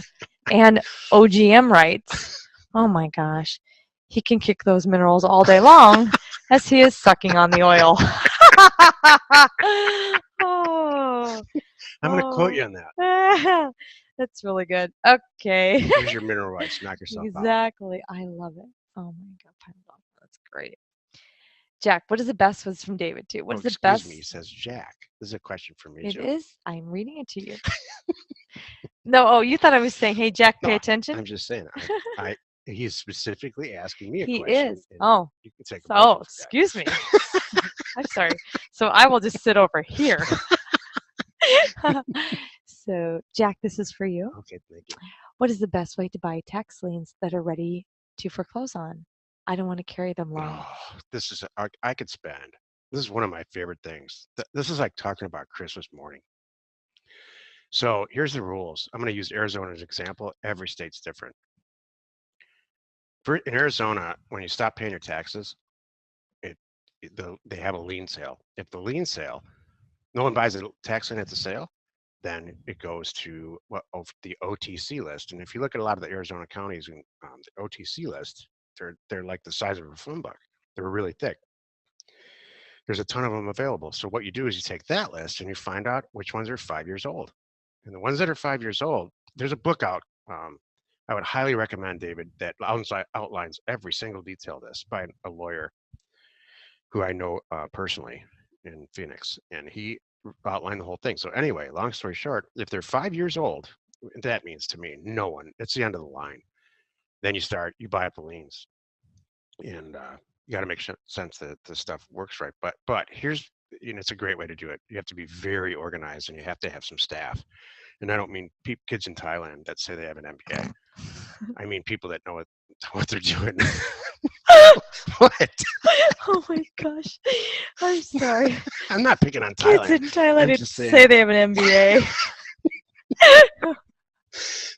and OGM rights. Oh my gosh. He can kick those minerals all day long as he is sucking on the oil. I'm going to quote you on that. That's really good. Okay. Here's your mineral rights. Knock yourself out. Exactly. I love it. Oh my God. That's great. Jack, what is the best was from David too? What is the best? Excuse me, he says Jack. This is a question for me, It Joe. is. I'm reading it to you. No, you thought I was saying, hey, Jack, pay attention? I'm just saying. He's specifically asking me a question. He is. Oh. You can take excuse me. I'm sorry. So I will just sit over here. So, Jack, this is for you. Okay, thank you. What is the best way to buy tax liens that are ready to foreclose on? I don't want to carry them long. Oh, I could spend. This is one of my favorite things. This is like talking about Christmas morning. So here's the rules. I'm going to use Arizona as an example. Every state's different. In Arizona, when you stop paying your taxes, they have a lien sale. If the lien sale, no one buys a tax lien at the sale, then it goes to the OTC list. And if you look at a lot of the Arizona counties in the OTC list, they're like the size of a phone book. They're really thick. There's a ton of them available. So what you do is you take that list and you find out which ones are 5 years old. And the ones that are 5 years old, there's a book out. I would highly recommend, David, that outlines every single detail of this by a lawyer who I know personally in Phoenix. And he outlined the whole thing. So anyway, long story short, if they're 5 years old, that means to me, no one, it's the end of the line. Then you buy up the liens. And you got to make sense that the stuff works right. But here's, it's a great way to do it. You have to be very organized and you have to have some staff. And I don't mean kids in Thailand that say they have an MBA. I mean people that know what they're doing. What? Oh my gosh. I'm sorry. I'm not picking on Kids Thailand. in Thailand I'm didn't just say saying. they have an MBA.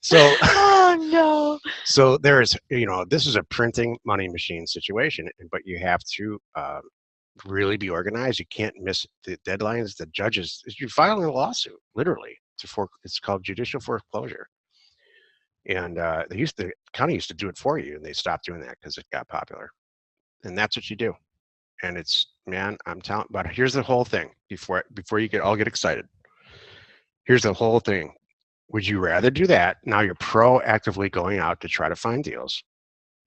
So, Oh no. so there is, this is a printing money machine situation, but you have to really be organized. You can't miss the deadlines. The judges, you're filing a lawsuit, literally. It's called judicial foreclosure. And the county used to do it for you, and they stopped doing that because it got popular. And that's what you do. And it's, man, I'm telling. But here's the whole thing before you get excited. Here's the whole thing. Would you rather do that? Now you're proactively going out to try to find deals,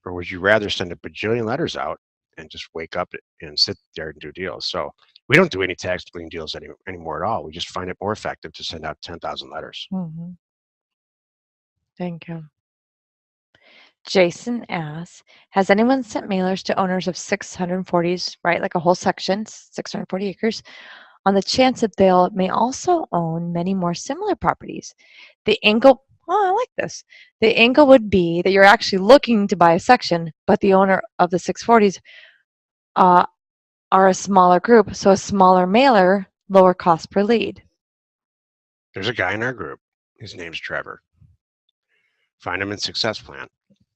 or would you rather send a bajillion letters out and just wake up and sit there and do deals? So we don't do any tax lien deals anymore at all. We just find it more effective to send out 10,000 letters. Mm-hmm. Thank you. Jason asks, has anyone sent mailers to owners of 640s, right, like a whole section, 640 acres, on the chance that they may also own many more similar properties? The angle, oh, I like this. The angle would be that you're actually looking to buy a section, but the owner of the 640s are a smaller group, so a smaller mailer, lower cost per lead. There's a guy in our group. His name's Trevor. Find him in Success Plan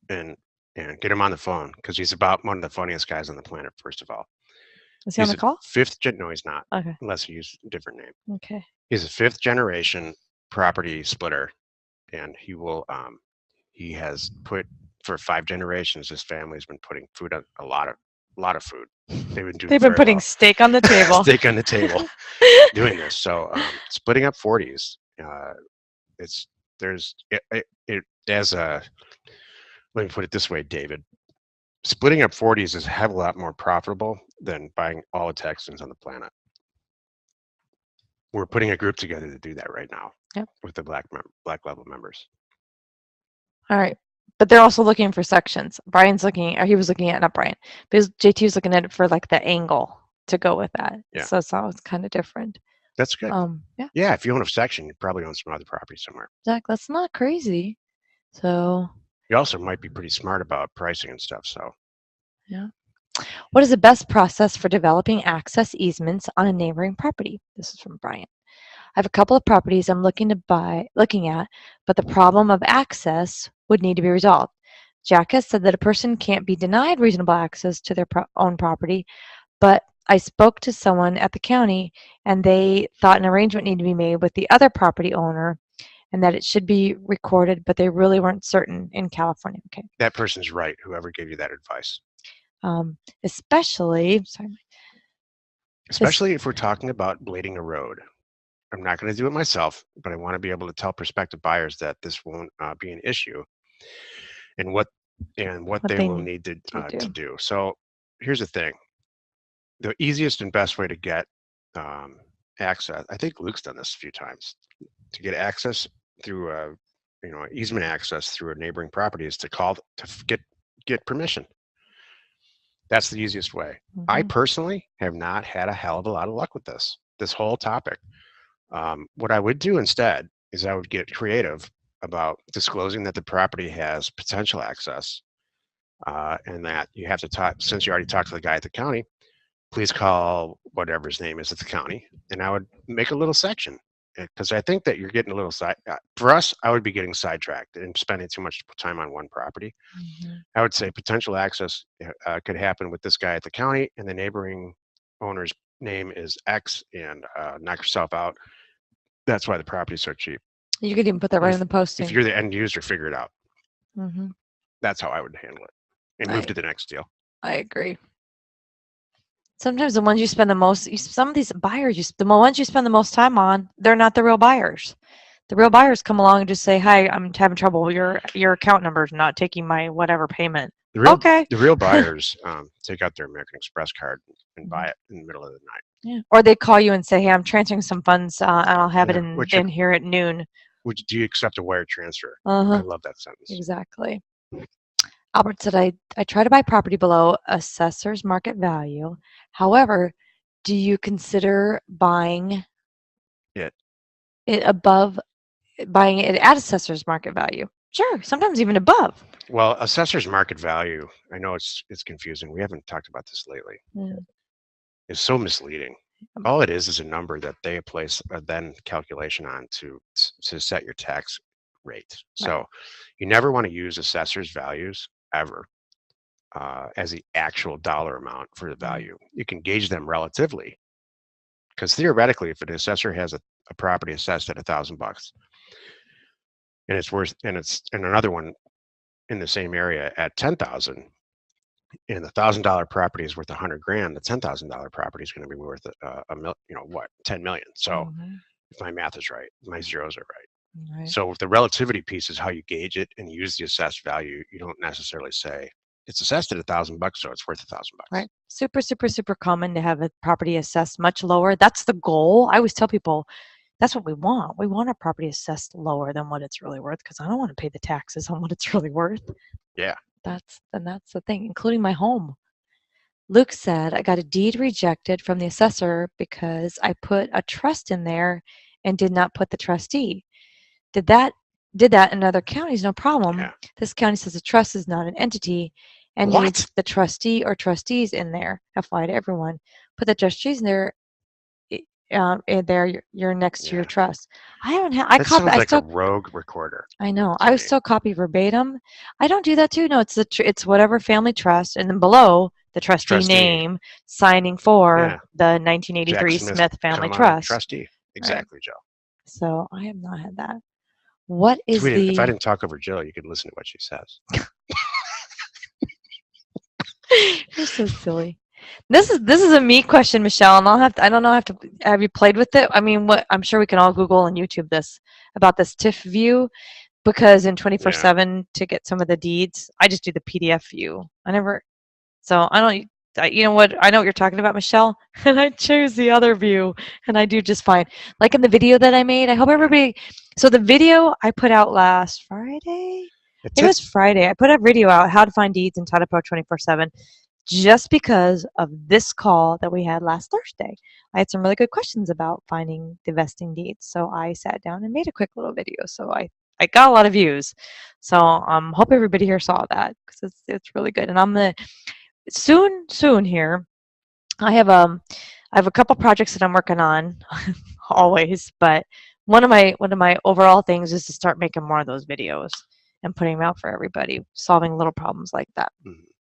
and get him on the phone because he's about one of the funniest guys on the planet, first of all. Is he on the call? No, he's not. Okay. Unless he used a different name. Okay. He's a 5th generation property splitter, and he has put for 5 generations. His family's been putting food on a lot of food. They've been putting steak on the table. Steak on the table, doing this. So splitting up 40s. Let me put it this way, David. Splitting up 40s is a hell of a lot more profitable than buying all the Texans on the planet. We're putting a group together to do that right now. Yep. With the black level members. All right. But they're also looking for sections. He was looking at, not Brian, because JT was looking at it for like the angle to go with that. Yeah. So it was kind of different. That's good. Yeah. Yeah, if you own a section, you probably own some other property somewhere. Zach, that's not crazy. So you also might be pretty smart about pricing and stuff. So yeah. What is the best process for developing access easements on a neighboring property? This is from Brian. I have a couple of properties I'm looking at, but the problem of access would need to be resolved. Jack has said that a person can't be denied reasonable access to their own property, but I spoke to someone at the county and they thought an arrangement needed to be made with the other property owner and that it should be recorded, but they really weren't certain in California. Okay. That person's right, whoever gave you that advice. Especially if we're talking about blading a road. I'm not going to do it myself, but I want to be able to tell prospective buyers that this won't be an issue, and what they will need to do. So here's the thing: the easiest and best way to get access. I think Luke's done this a few times. To get access through easement access through a neighboring property is to call to get permission. That's the easiest way. Mm-hmm. I personally have not had a hell of a lot of luck with this whole topic. What I would do instead is I would get creative about disclosing that the property has potential access and that you have to talk, since you already talked to the guy at the county, please call whatever his name is at the county. And I would make a little section because I think that you're getting a little for us, I would be getting sidetracked and spending too much time on one property. Mm-hmm. I would say potential access could happen with this guy at the county and the neighboring owner's name is X and knock yourself out. That's why the property's so cheap. You could even put that right in the posting. If you're the end user, figure it out. Mm-hmm. That's how I would handle it and move to the next deal. I agree. Sometimes the ones you spend the most, some of these buyers, the ones you spend the most time on, they're not the real buyers. The real buyers come along and just say, "Hi, I'm having trouble. Your account number is not taking my whatever payment." The real buyers take out their American Express card and buy it in the middle of the night. Yeah. Or they call you and say, "Hey, I'm transferring some funds and I'll have it in here at noon." Do you accept a wire transfer? I love that sentence. Exactly. Albert said, I try to buy property below assessor's market value. However, do you consider buying it at assessor's market value? Sure, sometimes even above. Well, assessor's market value, I know it's confusing. We haven't talked about this lately. Yeah. It's so misleading. All it is a number that they place a then calculation on to set your tax rate. So you never want to use assessor's values ever as the actual dollar amount for the value. You can gauge them relatively, because theoretically, if an assessor has a property assessed at $1,000 and it's worth, and another one in the same area at 10,000, and the $1,000 property is worth 100 grand, the $10,000 property is going to be worth what, 10 million. So if my math is right, my zeros are right. Right. So if the relativity piece is how you gauge it and use the assessed value, you don't necessarily say it's assessed at $1,000, so it's worth $1,000. Right. Super, super, super common to have a property assessed much lower. That's the goal. I always tell people that's what we want. We want our property assessed lower than what it's really worth, because I don't want to pay the taxes on what it's really worth. Yeah. That's the thing, including my home. Luke said, I got a deed rejected from the assessor because I put a trust in there and did not put the trustee. Did that in other counties, no problem. Yeah. This county says the trust is not an entity and What? needs the trustee or trustees in there. FY to everyone. Put the trustees in there. You're next to your trust. I haven't had. I That copy. sounds I like still. a rogue recorder. I know. to I would me. still copy verbatim. I don't do that too. No, it's whatever family trust, and then below the trustee name signing for Yeah. the Jack 1983 Smith Family comma, Trust. trustee. Exactly, Joe. So I have not had that. What is If I didn't talk over Jill, you could listen to what she says. You're so silly. This is a me question, Michelle, and I don't know, have you played with it? I mean, I'm sure we can all Google and YouTube this about this TIFF view, because in 24/7 to get some of the deeds, I just do the PDF view. So I don't. You know what? I know what you're talking about, Michelle, and I choose the other view, and I do just fine. Like in the video that I made, I hope everybody. So the video I put out last Friday. It was Friday. I put a video out, how to find deeds in Title Pro 24/7, just because of this call that we had last Thursday. I had some really good questions about finding the vesting deeds, so I sat down and made a quick little video. So I got a lot of views. So hope everybody here saw that, because it's really good. And I'm gonna soon here. I have a couple projects that I'm working on always, but one of my overall things is to start making more of those videos and putting them out for everybody, solving little problems like that.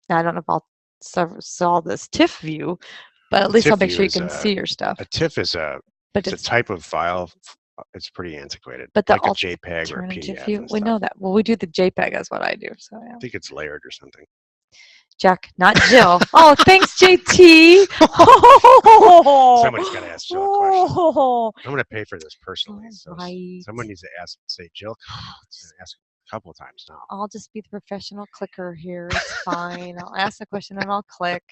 Now, I don't know if I'll solve this TIFF view, but at least I'll make sure you can see your stuff. A TIFF is a type of file. It's pretty antiquated, but like a JPEG or a PDF. View, we know that. Well, we do the JPEG, is what I do. So yeah. I think it's layered or something. Jack, not Jill. Oh, thanks, JT. Somebody's got to ask Jill a question. I'm going to pay for this personally. So someone needs to say, Jill, ask a couple of times now. I'll just be the professional clicker here. It's fine. I'll ask the question and I'll click.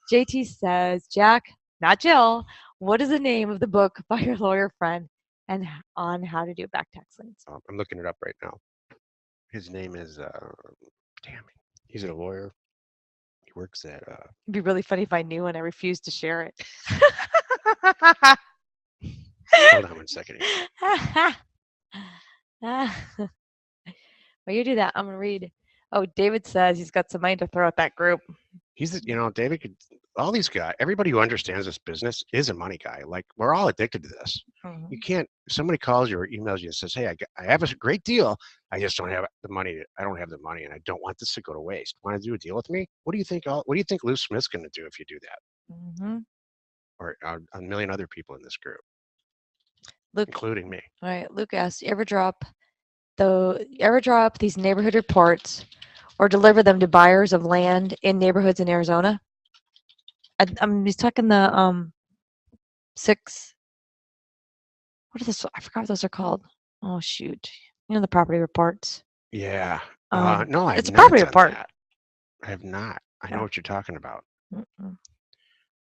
JT says, Jack, not Jill, what is the name of the book by your lawyer friend and on how to do back tax liens? I'm looking it up right now. His name is, he's a lawyer. He works at. It'd be really funny if I knew and I refused to share it. Hold on one second. While you do that, I'm gonna read. Oh, David says he's got some money to throw at that group. David could. All these guys, everybody who understands this business is a money guy. Like, we're all addicted to this. You can't. Somebody calls you or emails you and says, "Hey, I have a great deal. I just don't have the money. I don't have the money, and I don't want this to go to waste. Want to do a deal with me? What do you think? What do you think Lou Smith's going to do if you do that? Or a million other people in this group, Luke, including me. All right, Luke asks, ever drop these neighborhood reports or deliver them to buyers of land in neighborhoods in Arizona? He's talking the 6. What are those? I forgot what those are called. Oh shoot! You know, the property reports. Yeah. No, it's a property report. That. I have not. I know what you're talking about.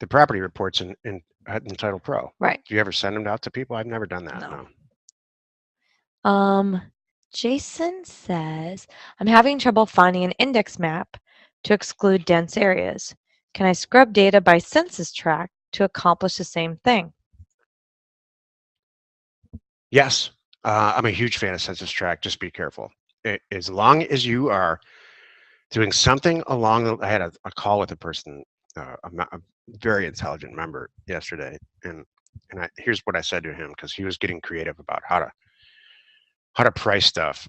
The property reports in Untitled Pro. Right. Do you ever send them out to people? I've never done that. No. Jason says, I'm having trouble finding an index map to exclude dense areas. Can I scrub data by census tract to accomplish the same thing? Yes. I'm a huge fan of census tract. Just be careful. As long as you are doing something along the. I had a call with a person, a very intelligent member yesterday, and here's what I said to him because he was getting creative about how to price stuff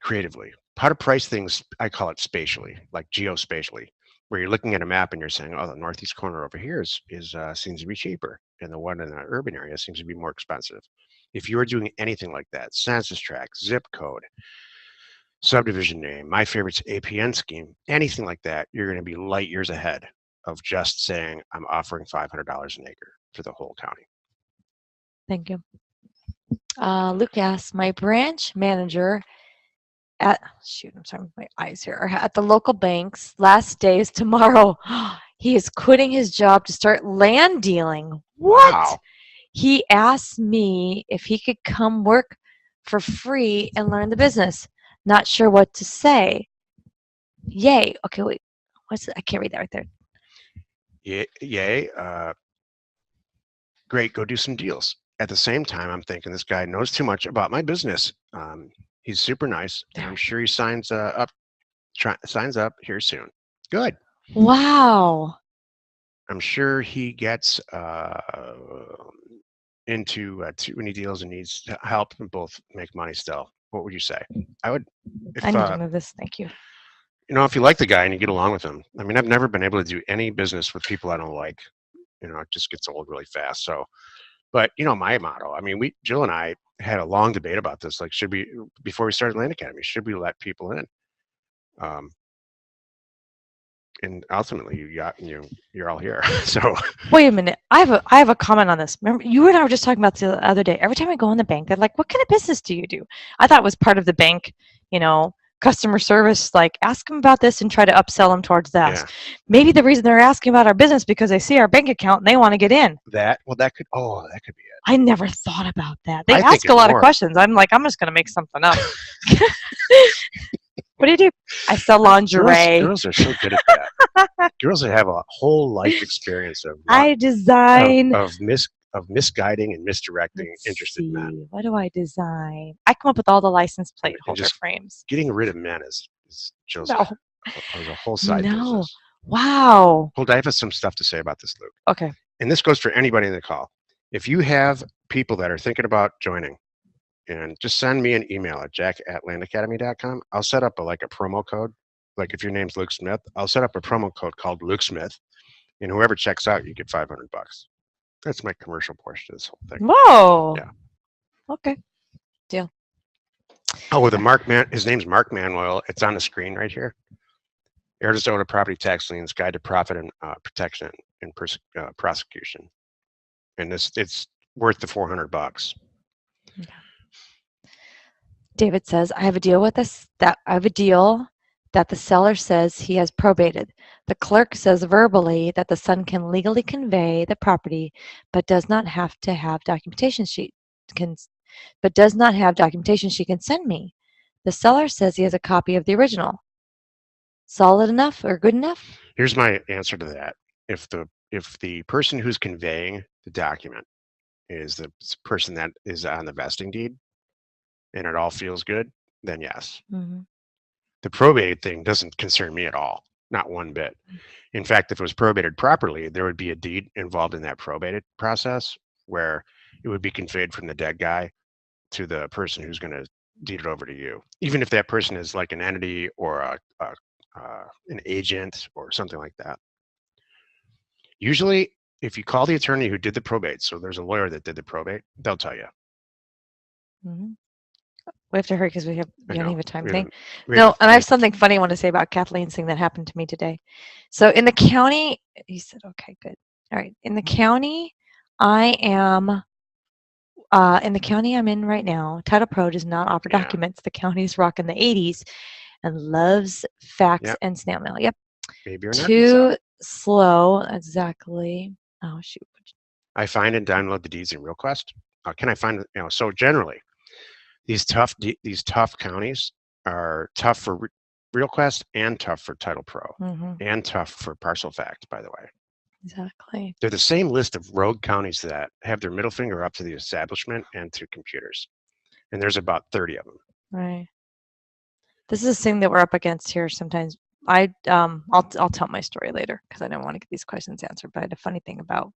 creatively, how to price things. I call it spatially, like geospatially, where you're looking at a map and you're saying, "Oh, the northeast corner over here is seems to be cheaper, and the one in the urban area seems to be more expensive." If you are doing anything like that, census tract, zip code, subdivision name, my favorite's APN scheme, anything like that, you're going to be light years ahead of just saying, I'm offering $500 an acre for the whole county. Thank you. Luke asks, my branch manager at, shoot, I'm sorry, my eyes here, are at the local bank's last day is tomorrow. He is quitting his job to start land dealing. What? Wow. He asked me if he could come work for free and learn the business. Not sure what to say. Yay. Okay, wait. What's it? I can't read that right there. Yay. Great. Go do some deals. At the same time, I'm thinking this guy knows too much about my business. He's super nice, and I'm sure he signs up here soon. Good. Wow. I'm sure he gets into too many deals and needs help and both make money still. What would you say? I would. If, I need to move this. Thank you. if you like the guy and you get along with him. I mean, I've never been able to do any business with people I don't like. It just gets old really fast. So, but my motto. I mean, Jill and I had a long debate about this. Like, before we started Land Academy, should we let people in? And ultimately, you're all here. So wait a minute. I have a comment on this. Remember, you and I were just talking about the other day. Every time I go in the bank, they're like, "What kind of business do you do?" I thought it was part of the bank, customer service. Like, ask them about this and try to upsell them towards that. yeah. Maybe the reason they're asking about our business because they see our bank account and they want to get in. That could be it. I never thought about that. They I ask think a lot of more. questions. I'm like, I'm just going to make something up. What do you do? I sell lingerie. Girls are so good at that. Girls that have a whole life experience of I design of misguiding and misdirecting interested men. What do I design? I come up with all the license plate holder frames. Getting rid of men is Jill's No. a whole side business. Wow. Hold, I have some stuff to say about this, Luke. Okay. And this goes for anybody in the call. If you have people that are thinking about joining, and just send me an email at jack@landacademy.com. I'll set up a promo code. Like if your name's Luke Smith, I'll set up a promo code called Luke Smith, and whoever checks out, you get $500. That's my commercial portion of this whole thing. Whoa. Yeah. Okay. Deal. Oh, his name's Mark Manuel. It's on the screen right here. Arizona Property Tax Liens Guide to Profit and Protection and Prosecution, and it's worth the $400. Okay. David says, I have a deal that the seller says he has probated. The clerk says verbally that the son can legally convey the property, but does not have documentation she can send me. The seller says he has a copy of the original. Solid enough or good enough? Here's my answer to that. If the person who's conveying the document is the person that is on the vesting deed, and it all feels good, then yes. Mm-hmm. The probated thing doesn't concern me at all, not one bit. In fact, if it was probated properly, there would be a deed involved in that probated process where it would be conveyed from the dead guy to the person who's going to deed it over to you, even if that person is like an entity or an agent or something like that. Usually, if you call the attorney who did the probate, so there's a lawyer that did the probate, they'll tell you. Mm-hmm. We have to hurry because we don't have a time thing. And I have something funny I want to say about Kathleen's thing that happened to me today. So in the county, he said, okay, good. All right. In the county, I'm in right now, Title Pro does not offer documents. The county's rocking the 80s and loves fax and snail mail. Yep. Maybe you're too slow. Exactly. Oh, shoot. I find and download the deeds in RealQuest. Can I find, so generally, these tough counties are tough for RealQuest and tough for Title Pro and tough for Parcel Fact, by the way. Exactly. They're the same list of rogue counties that have their middle finger up to the establishment and to computers. And there's about 30 of them. Right. This is a thing that we're up against here sometimes. I'll tell my story later because I don't want to get these questions answered. But I had a funny thing about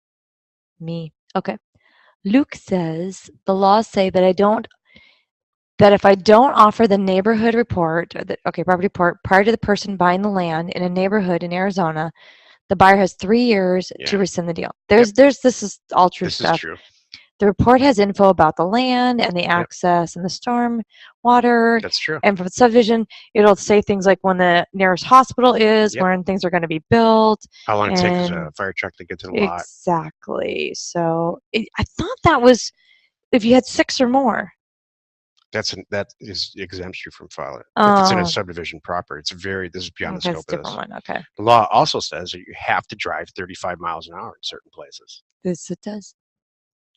me. Okay. Luke says the laws say that if I don't offer the neighborhood report, or the property report prior to the person buying the land in a neighborhood in Arizona, the buyer has 3 years to Yeah. rescind the deal. Yep. This is all true This is stuff. true. The report has info about the land and the Yep. access and the storm water. That's true. And from subdivision, it'll say things like when the nearest hospital is, Yep. when things are going to be built. How long it takes and a fire truck to get to the lot. Exactly. So I thought that was if you had 6 or more. That exempts you from filing. If it's in a Oh, subdivision proper, this is beyond the okay, it's scope a of this. different one. Okay. The law also says that you have to drive 35 miles an hour in certain places, This it does.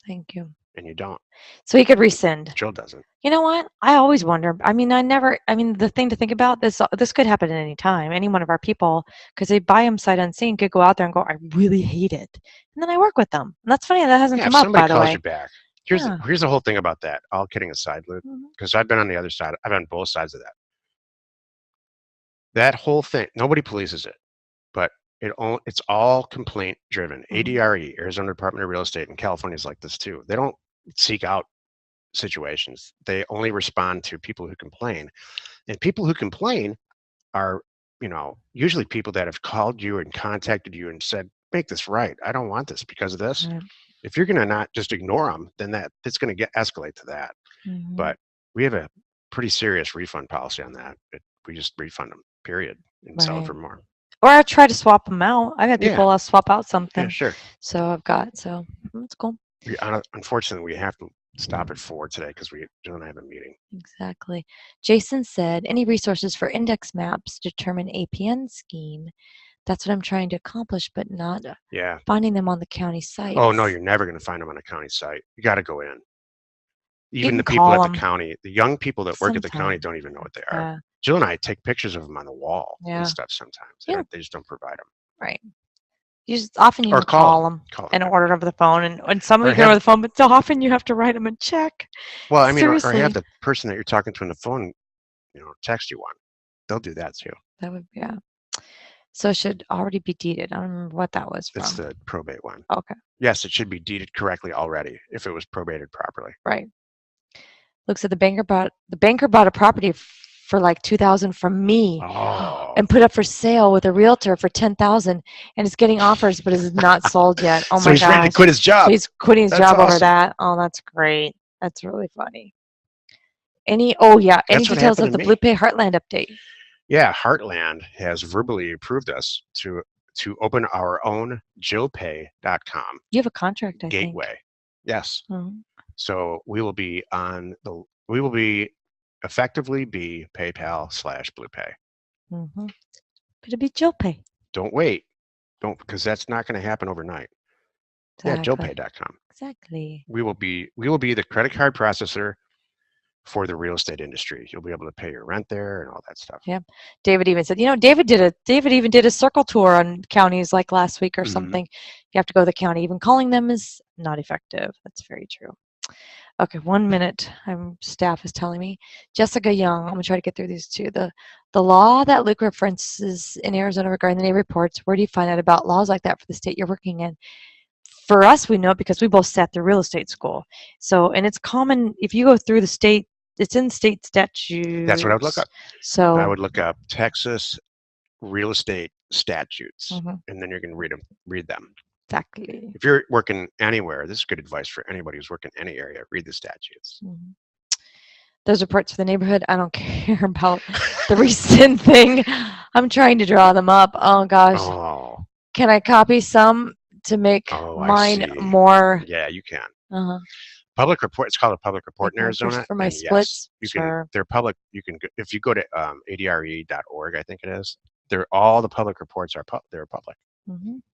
Thank you. and you don't. So he could rescind. Jill doesn't. You know what? I always wonder. I mean, the thing to think about, this could happen at any time. Any one of our people, because they buy them sight unseen, could go out there and go, I really hate it. And then I work with them. And that's funny. That hasn't Yeah, come if up, somebody by the calls way. you back, Yeah. here's the whole thing about that. All kidding aside, Luke, because I've been on the other side. I've been on both sides of that. That whole thing, nobody polices it, but it's all complaint driven. ADRE, Arizona Department of Real Estate, and California is like this too. They don't seek out situations. They only respond to people who complain, and people who complain are, usually people that have called you and contacted you and said, make this right. I don't want this because of this. Right. If you're going to not just ignore them, then it's going to escalate to that. But we have a pretty serious refund policy on that. We just refund them, period, and sell it for more. Or I try to swap them out. I've had people swap out something. Yeah, sure. So that's cool. Unfortunately, we have to stop at 4 today because we don't have a meeting. Exactly. Jason said, any resources for index maps to determine APN scheme? That's what I'm trying to accomplish, but not finding them on the county site. Oh, no, you're never going to find them on a county site. You got to go in. Even the people at the county, the young people that work at the county don't even know what they are. Jill and I take pictures of them on the wall and stuff sometimes. They just don't provide them. Right. Often you have to call them and order over the phone. And some of you can over the phone, but so often you have to write them a check. Well, I mean, or have the person that you're talking to on the phone, text you one. They'll do that too. That would, So it should already be deeded. I don't remember what that was from. It's the probate one. Okay. Yes, it should be deeded correctly already if it was probated properly. Right. Looks like the banker bought a property for like $2,000 from me and put up for sale with a realtor for $10,000 and is getting offers, but is not sold yet. Oh so my he's gosh. ready to quit his job. So he's quitting his job awesome. over that. Oh, that's great. That's really funny. Any details of the Blue Pay Heartland update? Yeah, Heartland has verbally approved us to open our own JillPay.com. You have a contract, I gateway. think. Yes. Mm-hmm. So we will effectively be PayPal/BluePay. Mm-hmm. But it'll be JillPay. Don't wait. Because that's not going to happen overnight. Exactly. Yeah, JillPay.com. Exactly. We will be the credit card processor for the real estate industry. You'll be able to pay your rent there and all that stuff. Yeah. David even said, David even did a circle tour on counties like last week or something. You have to go to the county. Even calling them is not effective. That's very true. Okay, 1 minute. Staff is telling me. Jessica Young, I'm going to try to get through these two. The law that Luke references in Arizona regarding the neighbor reports, where do you find out about laws like that for the state you're working in? For us, we know it because we both sat through real estate school. So, and it's common, if you go through the state, it's in state statutes. That's what I would look up. So I would look up Texas real estate statutes, and then you're going to read them. Exactly. If you're working anywhere, this is good advice for anybody who's working any area. Read the statutes. Those reports for the neighborhood, I don't care about the rescind thing. I'm trying to draw them up. Oh gosh. Oh. Can I copy some to make mine more? Yeah, you can. Public report. It's called a public report in Arizona. For my splits. Yes, they're public. You can if you go to adre.org, I think it is. All the public reports they're public.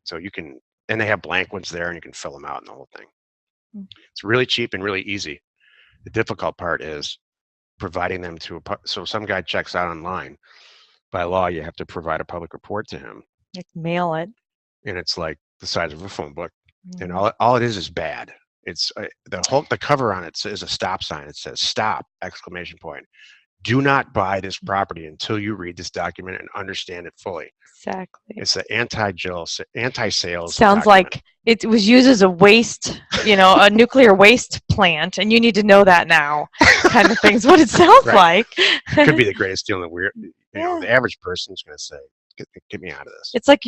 So you can, and they have blank ones there, and you can fill them out and the whole thing. It's really cheap and really easy. The difficult part is providing them so some guy checks out online. By law, you have to provide a public report to him. Like mail it. And it's like the size of a phone book, and all it is bad. It's the cover on it is a stop sign. It says "stop!" Do not buy this property until you read this document and understand it fully. Exactly. It's the anti-sales Sounds document. like it was used as a waste, a nuclear waste plant, and you need to know that now, kind of thing is what it sounds Right. like. Could be the greatest deal in the weird. Yeah. The average person's going to say, "Get me out of this." It's like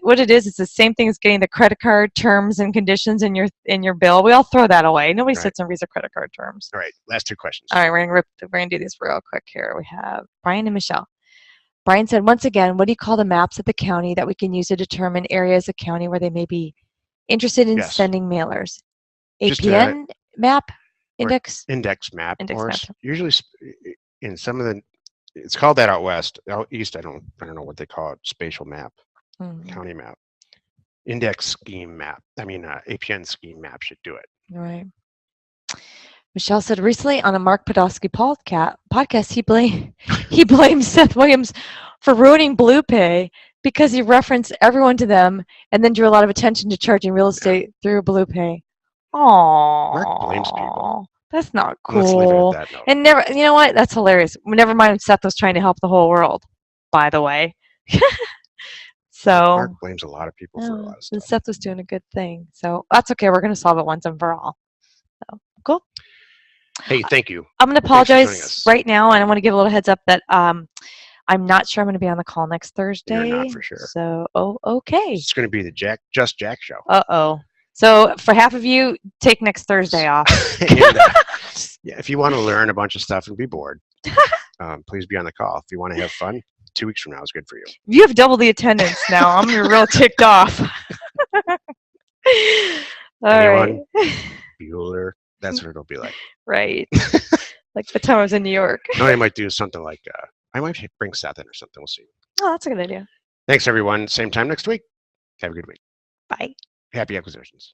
what it is. It's the same thing as getting the credit card terms and conditions in your bill. We all throw that away. Nobody Right. sits and reads the credit card terms. All right, last 2 questions. All right, we're gonna do these real quick here. We have Brian and Michelle. Brian said, once again, what do you call the maps of the county that we can use to determine areas of county where they may be interested in Yes. sending mailers? Just APN map? or Index? index map, Index or map. usually in some of the, it's called that out west. Out east, I don't know what they call it. Spatial map, county map, index scheme map. I mean, APN scheme map should do it. Right. Michelle said recently on a Mark Podolsky podcast, he blamed Seth Williams for ruining Blue Pay because he referenced everyone to them and then drew a lot of attention to charging real estate through Blue Pay. Aww. Mark blames people. That's not Let's leave it cool. at that note. And never, you know what? That's hilarious. Never mind, Seth was trying to help the whole world, by the way. So Mark blames a lot of people for a lot of and stuff. Seth was doing a good thing. So that's okay. We're going to solve it once and for all. So cool. Hey, thank you. I'm going to Thanks for joining apologize us. right now, and I want to give a little heads up that I'm not sure I'm going to be on the call next Thursday. You're not for sure. So, okay. It's going to be the Just Jack show. Uh-oh. So for half of you, take next Thursday off. And, yeah, if you want to learn a bunch of stuff and be bored, please be on the call. If you want to have fun, 2 weeks from now is good for you. You have double the attendance now. I'm real ticked off. All Anyone? right. Bueller. That's what it'll be like. Right. Like the time I was in New York. No, I might do something like, I might bring Seth in or something. We'll see. Oh, that's a good idea. Thanks, everyone. Same time next week. Have a good week. Bye. Happy acquisitions.